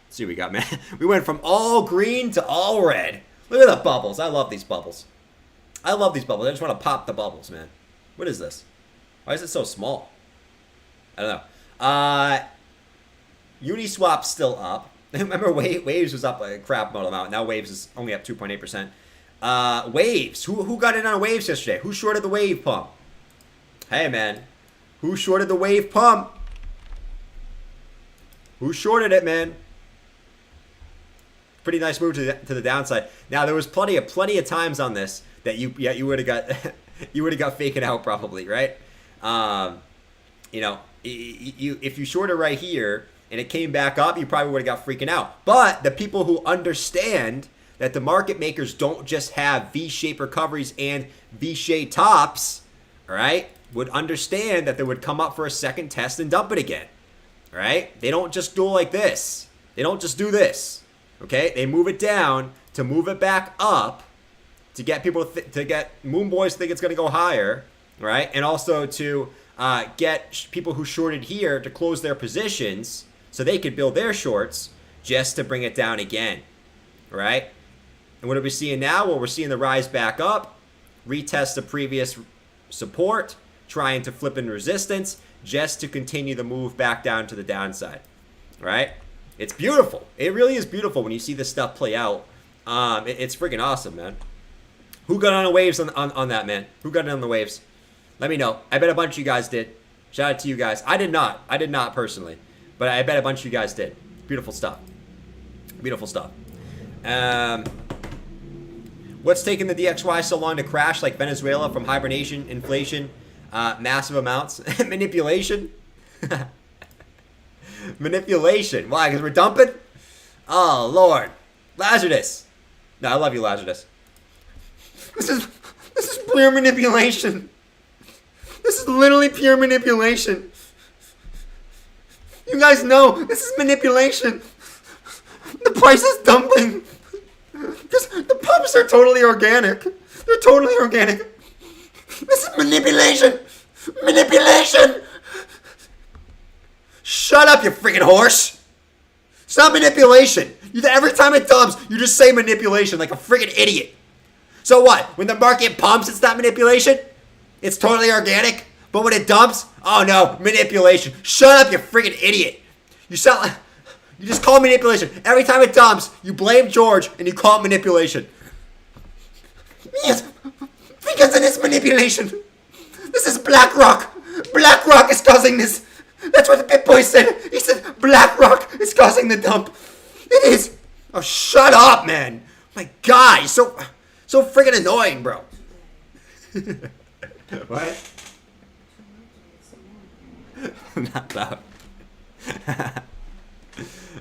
Let's see what we got, man. We went from all green to all red. Look at the bubbles. I love these bubbles. I just want to pop the bubbles, man. What is this? Why is it so small? I don't know. Uniswap's still up. Remember, Waves was up a crap amount. Now Waves is only up 2.8%. Waves. Who got in on Waves yesterday? Who shorted the Wave pump? Hey, man. Who shorted the Wave pump? Who shorted it, man? Pretty nice move to the downside. Now there was plenty of times on this that you would have got you would have got faking out probably, right? If you shorted right here and it came back up, you probably would have got freaking out. But the people who understand that the market makers don't just have V-shaped recoveries and V-shaped tops, all right, would understand that they would come up for a second test and dump it again. All right? They don't just do like this. They don't just do this. Okay, they move it down to move it back up to get people to get Moon Boys to think it's going to go higher, right? And also to get people who shorted here to close their positions so they could build their shorts just to bring it down again, right? And what are we seeing now? Well, we're seeing the rise back up, retest the previous support, trying to flip in resistance just to continue the move back down to the downside, right? It's beautiful. It really is beautiful when you see this stuff play out. It's freaking awesome, man. Who got on the waves on that, man? Who got on the waves? Let me know. I bet a bunch of you guys did. Shout out to you guys. I did not. I did not personally. But I bet a bunch of you guys did. Beautiful stuff. Beautiful stuff. What's taking the DXY so long to crash like Venezuela from hibernation, inflation, massive amounts? Manipulation? Manipulation. Why? Because we're dumping? Oh, Lord. Lazarus. No, I love you, Lazarus. This is pure manipulation. This is literally pure manipulation. You guys know this is manipulation. The price is dumping. Because the pumps are totally organic. They're totally organic. This is manipulation. Manipulation. Shut up, you freaking horse. It's not manipulation. Every time it dumps, you just say manipulation like a freaking idiot. So what? When the market pumps, it's not manipulation? It's totally organic? But when it dumps, oh no, manipulation. Shut up, you freaking idiot. You just call it manipulation. Every time it dumps, you blame George and you call it manipulation. Yes, because it is manipulation. This is BlackRock. BlackRock is causing this. That's what the Bit Boy said. He said BlackRock is causing the dump. It is. Oh, shut up, man. My God, you're so freaking annoying, bro. What? Not loud.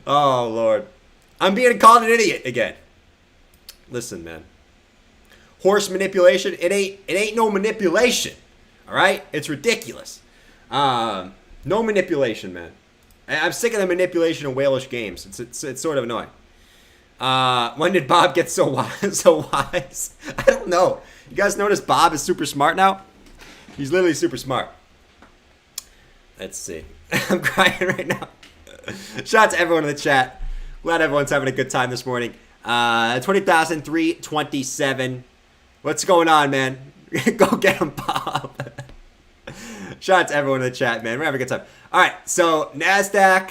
Oh, Lord. I'm being called an idiot again. Listen, man. Horse manipulation, it ain't no manipulation. All right? It's ridiculous. No manipulation, man. I'm sick of the manipulation of whalish games. It's sort of annoying. When did Bob get so wise? I don't know. You guys notice Bob is super smart now? He's literally super smart. Let's see. I'm crying right now. Shout out to everyone in the chat. Glad everyone's having a good time this morning. 20,327. What's going on, man? Go get him, Bob. Shout out to everyone in the chat, man. We're having a good time. All right, so NASDAQ.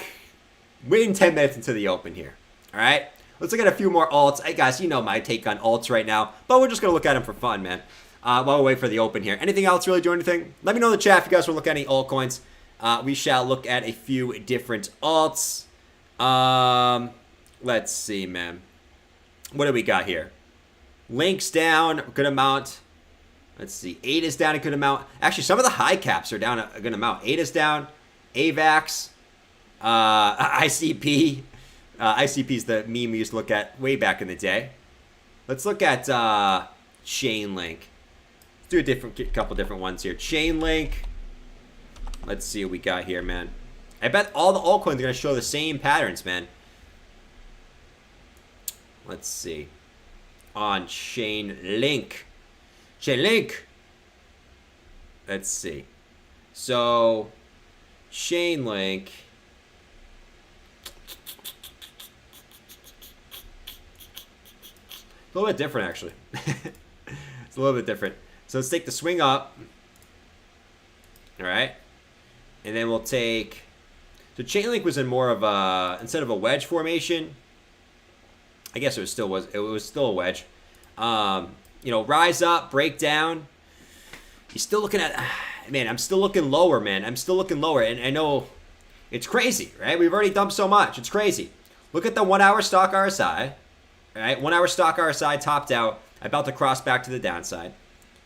We're in 10 minutes into the open here. All right? Let's look at a few more alts. Hey, guys, you know my take on alts right now. But we're just going to look at them for fun, man. While we wait for the open here. Anything else really do anything? Let me know in the chat if you guys want to look at any altcoins. We shall look at a few different alts. Let's see, man. What do we got here? Link's down a good amount. Let's see. ADA's down a good amount. Actually, some of the high caps are down a good amount. ADA's down. AVAX. ICP. ICP is the meme we used to look at way back in the day. Let's look at Chainlink. Let's do a couple different ones here. Chainlink. Let's see what we got here, man. I bet all the altcoins are going to show the same patterns, man. Let's see. On Chainlink. Chainlink. Let's see. So, Chainlink. A little bit different, actually. It's a little bit different. So let's take the swing up. All right. And then we'll take... So Chainlink was in more of a... Instead of a wedge formation, I guess it still was still a wedge. You know, rise up, break down. You're still looking at... Man, I'm still looking lower, man. I'm still looking lower. And I know it's crazy, right? We've already dumped so much. It's crazy. Look at the 1 hour stock RSI. Right? 1 hour stock RSI topped out, about to cross back to the downside.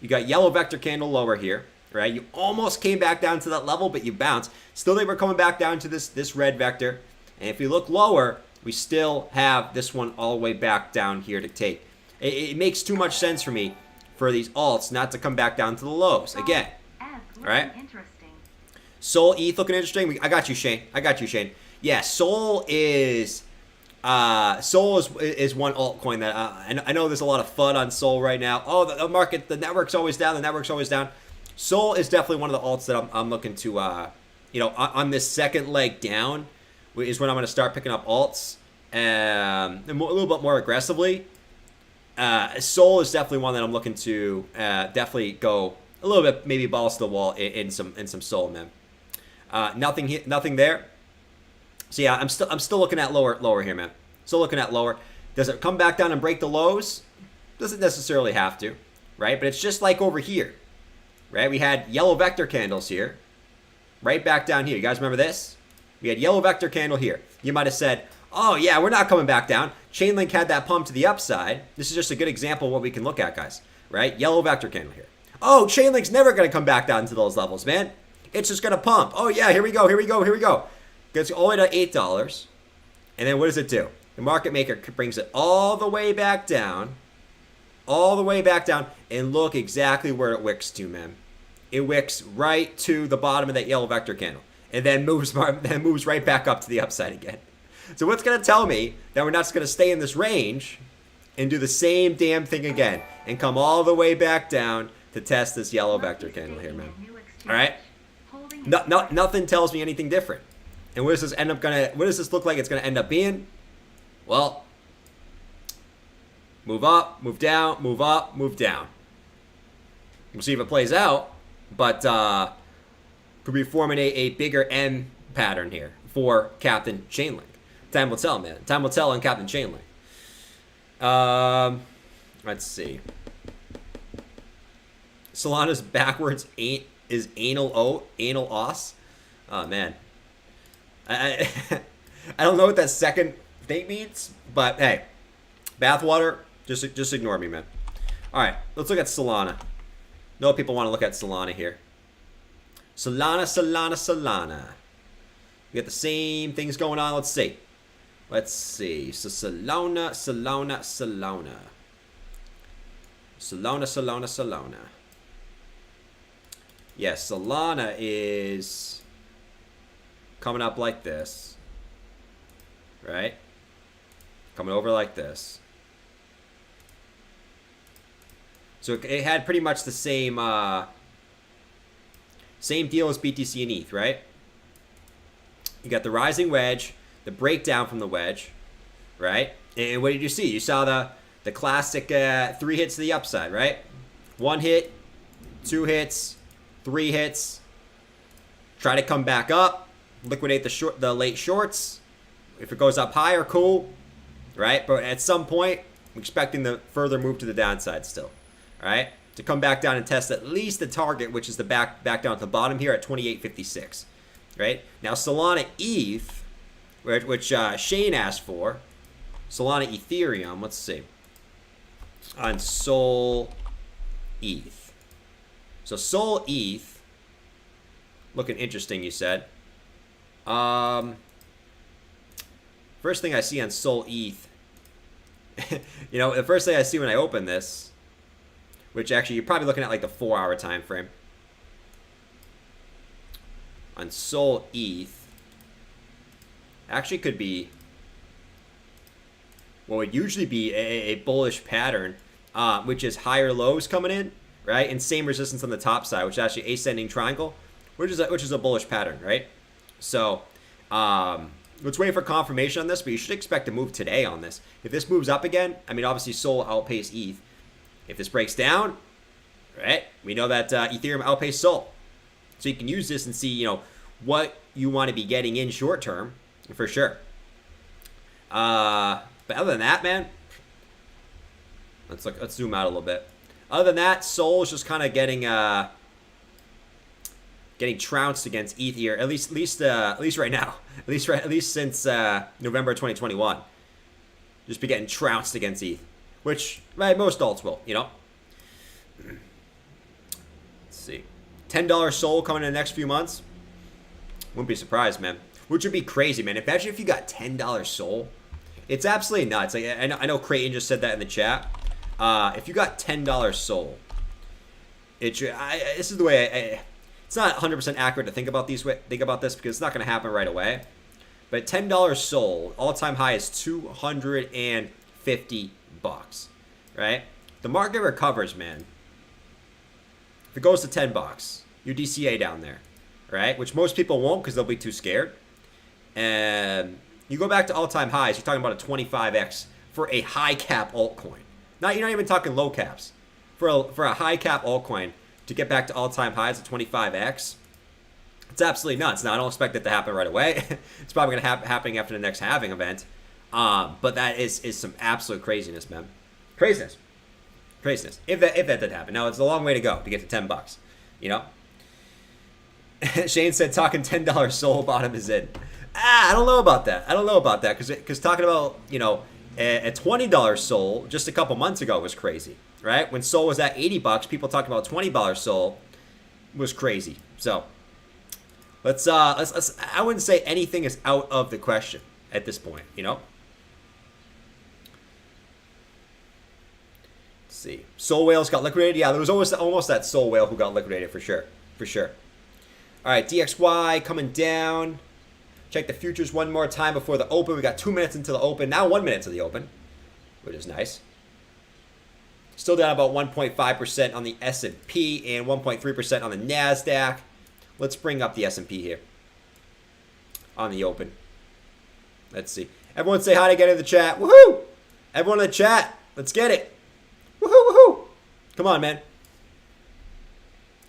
You got yellow vector candle lower here, right? You almost came back down to that level, but you bounced. Still, they were coming back down to this red vector. And if you look lower, we still have this one all the way back down here to take. It makes too much sense for me for these alts not to come back down to the lows again. All right? Sol ETH looking interesting. I got you, Shane. I got you, Shane. Yeah, Sol is Sol is one altcoin that I know there's a lot of FUD on Sol right now. Oh, the market, the network's always down. The network's always down. Sol is definitely one of the alts that I'm looking to, on this second leg down is when I'm going to start picking up alts a little bit more aggressively. Sol is definitely one that I'm looking to definitely go a little bit, maybe balls to the wall in some Sol, man. Nothing there. So yeah, I'm still looking at lower here, man. Still looking at lower. Does it come back down and break the lows? Doesn't necessarily have to, right? But it's just like over here, right? We had yellow vector candles here, right back down here. You guys remember this? We had yellow vector candle here. You might have said, oh yeah, we're not coming back down. Chainlink had that pump to the upside. This is just a good example of what we can look at, guys, right? Yellow vector candle here. Oh, Chainlink's never going to come back down to those levels, man. It's just going to pump. Oh yeah, here we go. Gets all the way to $8. And then what does it do? The market maker brings it all the way back down. And look exactly where it wicks to, man. It wicks right to the bottom of that yellow vector candle. And then moves right back up to the upside again. So what's going to tell me that we're not just going to stay in this range and do the same damn thing again and come all the way back down to test this yellow vector candle here, man. All right? Nothing tells me anything different. And what does this look like it's going to end up being? Well, move up, move down, move up, move down. We'll see if it plays out, but could be forming a bigger M pattern here for Captain Chainlink. Time will tell, man. Time will tell on Captain Chainlink. Let's see. Solana's backwards is anal os. Oh man. I don't know what that second thing means, but hey, bathwater, just ignore me, man. All right, let's look at Solana. No people want to look at Solana here. Solana. We got the same things going on. Let's see. So Solana. Yes, Solana is coming up like this, right? Coming over like this. So it had pretty much the same deal as BTC and ETH, right? You got the rising wedge, the breakdown from the wedge, right? And what did you see? You saw the classic 3 hits to the upside, right? 1 hit, 2 hits, 3 hits. Try to come back up, liquidate the late shorts. If it goes up higher, cool, right? But at some point, I'm expecting the further move to the downside still, right? To come back down and test at least the target, which is the back down at the bottom here at 28.56, right? Now Solana ETH, which Shane asked for, Solana Ethereum, let's see, on Sol ETH. So Sol ETH, looking interesting, you said. First thing I see on Sol ETH, the first thing I see when I open this, which actually you're probably looking at like the 4-hour time frame. On Sol ETH, actually could be what would usually be a bullish pattern, which is higher lows coming in, right? And same resistance on the top side, which is actually ascending triangle, which is a bullish pattern, right? So let's wait for confirmation on this, but you should expect a move today on this. If this moves up again, I mean, obviously Sol outpaced ETH. If this breaks down, right, we know that Ethereum outpaced Sol. So you can use this and see, what you want to be getting in short term, for sure. But other than that, man, let's zoom out a little bit. Other than that, Sol is just kind of getting trounced against ETH here, at least right now, at least since November 2021. Just be getting trounced against ETH, which most alts will, Let's see, $10 Sol coming in the next few months. Wouldn't be surprised, man. Which would be crazy, man. Imagine if you got $10 Sol. It's absolutely nuts. Like, I know Creighton just said that in the chat. If you got $10 Sol, this is the way it's not 100% accurate to think about this because it's not going to happen right away. But $10 sold, all-time high is $250, right? The market recovers, man. If it goes to $10, you DCA down there, right? Which most people won't because they'll be too scared. And you go back to all-time highs, you're talking about a 25x for a high cap altcoin. You're not even talking low caps. For a high cap altcoin to get back to all-time highs at 25x, it's absolutely nuts. Now, I don't expect it to happen right away. It's probably going to happening after the next halving event. But that is some absolute craziness, man. Craziness. If that did happen. Now, it's a long way to go to get to $10, you know? Shane said talking $10 soul bottom is in. I don't know about that. Because talking about, you know, a $20 soul just a couple months ago was crazy, right? When soul was at $80, people talking about $20 soul was crazy. So let's I wouldn't say anything is out of the question at this point, you know? Let's see. Soul whales got liquidated. Yeah, there was almost that soul whale who got liquidated for sure. All right, DXY coming down. Check the futures one more time before the open. We got 2 minutes into the open. Now 1 minute to the open, which is nice. Still down about 1.5% on the S&P and 1.3% on the NASDAQ. Let's bring up the S&P here on the open. Let's see. Everyone say hi to get in the chat. Woohoo! Everyone in the chat. Let's get it. Woohoo! Come on, man.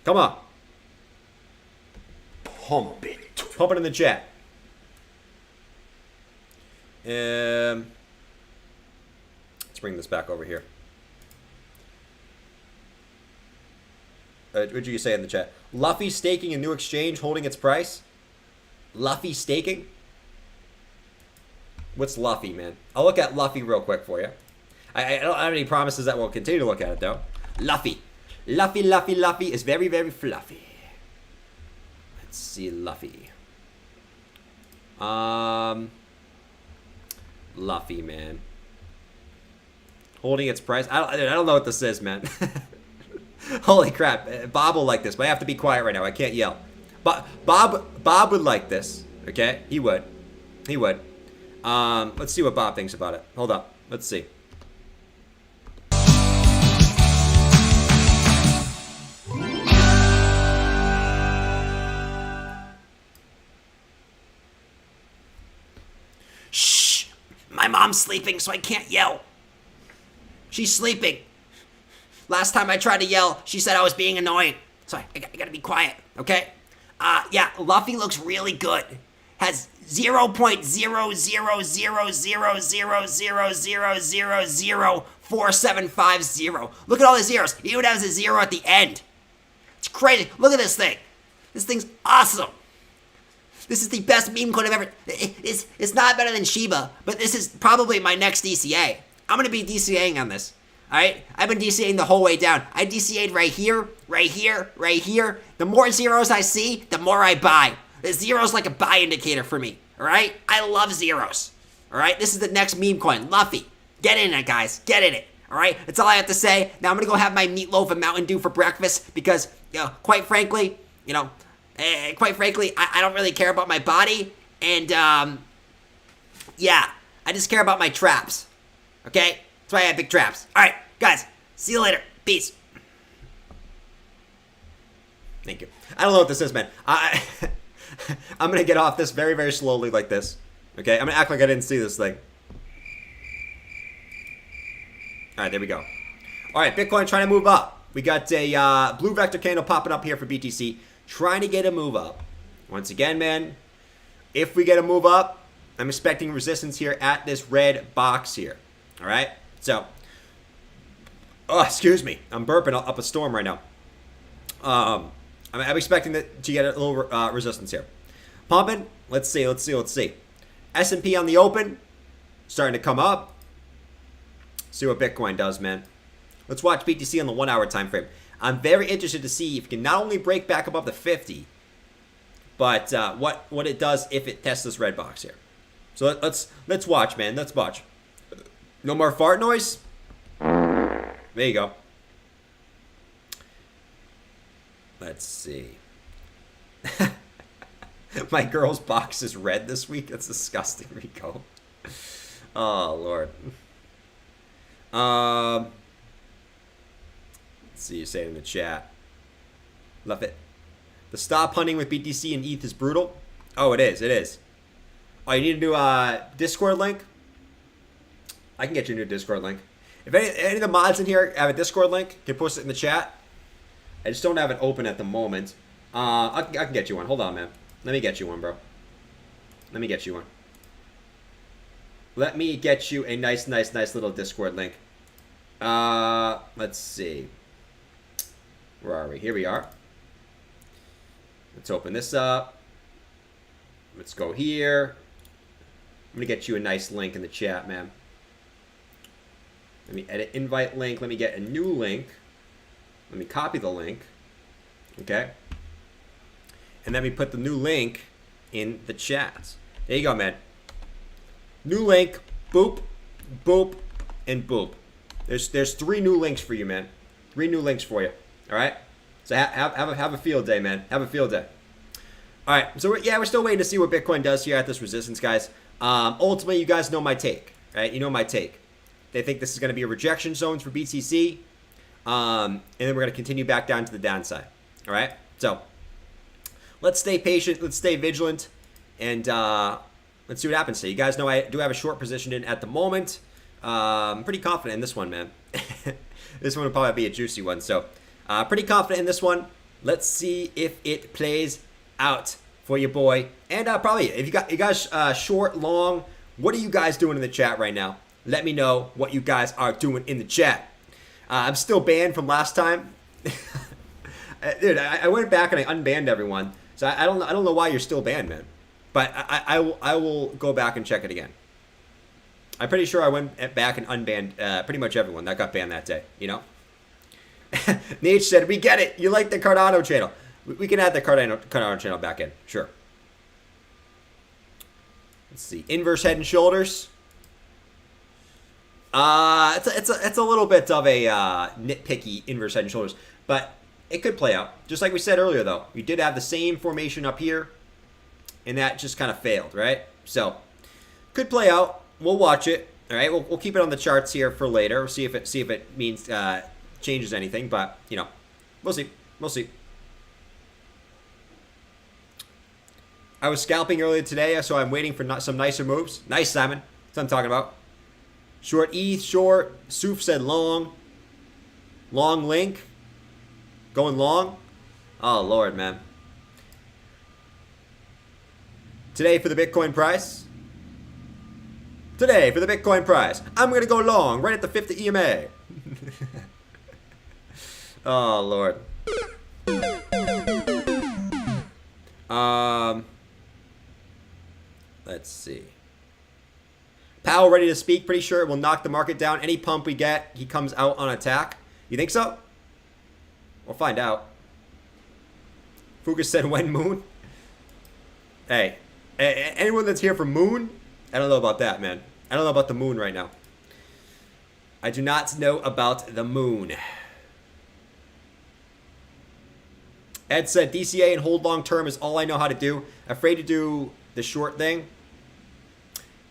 Come on. Pump it. Pump it in the chat. Let's bring this back over here. What did you say in the chat? Luffy staking a new exchange holding its price? Luffy staking? What's Luffy, man? I'll look at Luffy real quick for you. I don't have any promises that we'll continue to look at it, though. Luffy is very, very fluffy. Let's see Luffy. Luffy, man. Holding its price. I don't know what this is, man. Holy crap. Bob will like this, but I have to be quiet right now. I can't yell. But Bob would like this. Okay? He would. Let's see what Bob thinks about it. Hold up. Let's see. Shh! My mom's sleeping, so I can't yell. She's sleeping. Last time I tried to yell, she said I was being annoying. So I gotta be quiet, okay? Yeah, Luffy looks really good. Has 0.00000004750. Look at all the zeros. He even has a zero at the end. It's crazy. Look at this thing. This thing's awesome. This is the best meme coin I've ever... It's not better than Shiba, but this is probably my next DCA. I'm going to be DCAing on this. Alright? I've been DCAing the whole way down. I DCA'd right here, right here, right here. The more zeros I see, the more I buy. The zero's like a buy indicator for me. Alright? I love zeros. Alright? This is the next meme coin. Luffy. Get in it, guys. Get in it. Alright? That's all I have to say. Now I'm going to go have my meatloaf and Mountain Dew for breakfast because, quite frankly, I don't really care about my body. And, yeah. I just care about my traps. Okay? That's why I have big traps. Alright, guys. See you later. Peace. Thank you. I don't know what this is, man. I'm going to get off this very, very slowly like this. Okay? I'm going to act like I didn't see this thing. Alright, there we go. Alright, Bitcoin trying to move up. We got a blue vector candle popping up here for BTC. Trying to get a move up. Once again, man, if we get a move up, I'm expecting resistance here at this red box here. Alright? So, excuse me. I'm burping up a storm right now. I'm expecting to get a little resistance here. Pumping. Let's see. S&P on the open. Starting to come up. See what Bitcoin does, man. Let's watch BTC on the 1 hour time frame. I'm very interested to see if it can not only break back above the 50, but what it does if it tests this red box here. So let's watch, man. Let's watch. No more fart noise. There you go. Let's see. My girl's box is red this week. That's disgusting, Rico. Oh, Lord. Let's see, you say it in the chat. Love it. The stop hunting with BTC and ETH is brutal. Oh, it is. It is. Oh, you need a new Discord link? I can get you a new Discord link. If any of the mods in here have a Discord link, you can post it in the chat. I just don't have it open at the moment. I can get you one. Hold on, man. Let me get you one, bro. Let me get you one. Let me get you a nice little Discord link. Let's see. Where are we? Here we are. Let's open this up. Let's go here. I'm going to get you a nice link in the chat, man. Let me edit invite link. Let me get a new link. Let me copy the link. Okay. And let me put the new link in the chat. There you go, man. New link. Boop, boop, and boop. There's 3 new links for you, man. 3 new links for you. All right. So have a field day, man. Have a field day. All right. So we're still waiting to see what Bitcoin does here at this resistance, guys. Ultimately, you guys know my take, right? You know my take. They think this is going to be a rejection zones for BTC, and then we're going to continue back down to the downside. All right. So let's stay patient. Let's stay vigilant, and let's see what happens. So you guys know I do have a short position in at the moment. I'm pretty confident in this one, man. This one will probably be a juicy one. So pretty confident in this one. Let's see if it plays out for your boy. And probably if you guys short, long, what are you guys doing in the chat right now? Let me know what you guys are doing in the chat. I'm still banned from last time. Dude, I went back and I unbanned everyone. So I don't know why you're still banned, man. But I will go back and check it again. I'm pretty sure I went back and unbanned pretty much everyone that got banned that day, you know? Nate said, we get it. You like the Cardano channel. We can add the Cardano channel back in. Sure. Let's see. Inverse head and shoulders. It's a little bit of a nitpicky inverse head and shoulders. But it could play out. Just like we said earlier, though. We did have the same formation up here. And that just kind of failed, right? So, could play out. We'll watch it. All right, we'll keep it on the charts here for later. We'll see if it means changes anything. But, you know, we'll see. We'll see. I was scalping earlier today, so I'm waiting for some nicer moves. Nice, Simon. That's what I'm talking about. Short ETH, short. Suf said long. Long link. Going long. Oh, Lord, man. Today for the Bitcoin price. Today for the Bitcoin price. I'm going to go long right at the 50 EMA. Oh, Lord. Let's see. Powell ready to speak. Pretty sure it will knock the market down. Any pump we get, he comes out on attack. You think so? We'll find out. Fuga said when moon? Hey, anyone that's here for moon? I don't know about that, man. I don't know about the moon right now. I do not know about the moon. Ed said DCA and hold long term is all I know how to do. Afraid to do the short thing.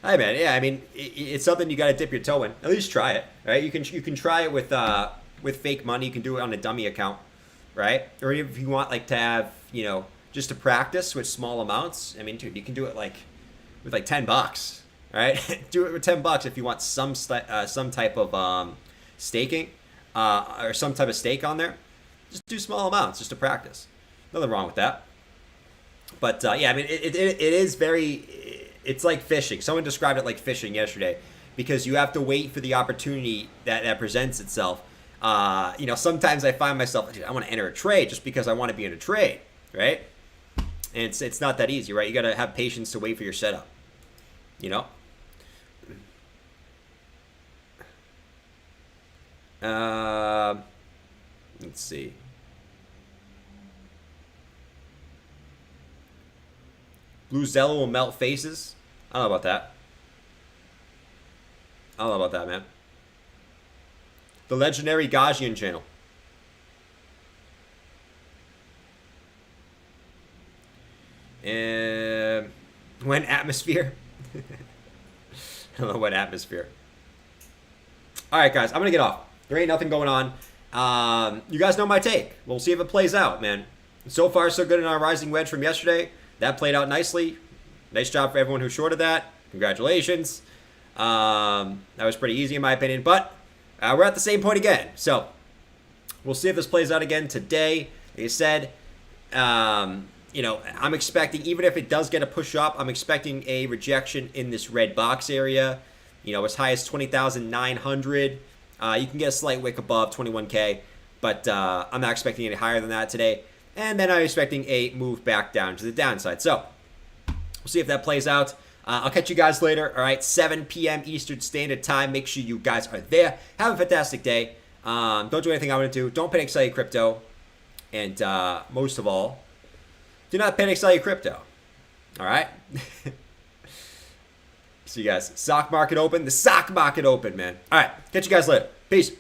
Hi, man. Yeah, I mean, it's something you got to dip your toe in. At least try it, right? You can try it with fake money. You can do it on a dummy account, right? Or if you want like to have, you know, just to practice with small amounts. I mean, dude, you can do it like with like $10, right? Do it with $10 if you want some type of staking or some type of stake on there. Just do small amounts just to practice. Nothing wrong with that. But yeah, I mean, it is very. It's like fishing. Someone described it like fishing yesterday because you have to wait for the opportunity that presents itself. You know, sometimes I find myself, I want to enter a trade just because I want to be in a trade, right? And it's not that easy, right? You got to have patience to wait for your setup, you know? Let's see. Blue Zello will melt faces. I don't know about that. I don't know about that, man. The legendary Gajian channel. And When atmosphere? I don't know what atmosphere. All right, guys, I'm going to get off. There ain't nothing going on. You guys know my take. We'll see if it plays out, man. So far, so good in our rising wedge from yesterday. That played out nicely. Nice job for everyone who shorted that. Congratulations. That was pretty easy in my opinion, but we're at the same point again. So we'll see if this plays out again today. Like I said, you know, I'm expecting, even if it does get a push up, I'm expecting a rejection in this red box area. You know, as high as 20,900. You can get a slight wick above 21K, but I'm not expecting any higher than that today. And then I'm expecting a move back down to the downside. So we'll see if that plays out. I'll catch you guys later. All right, 7 p.m. Eastern Standard Time. Make sure you guys are there. Have a fantastic day. Don't do anything I want to do. Don't panic sell your crypto. And most of all, do not panic sell your crypto. All right? See you guys. Stock market open. The stock market open, man. All right, catch you guys later. Peace.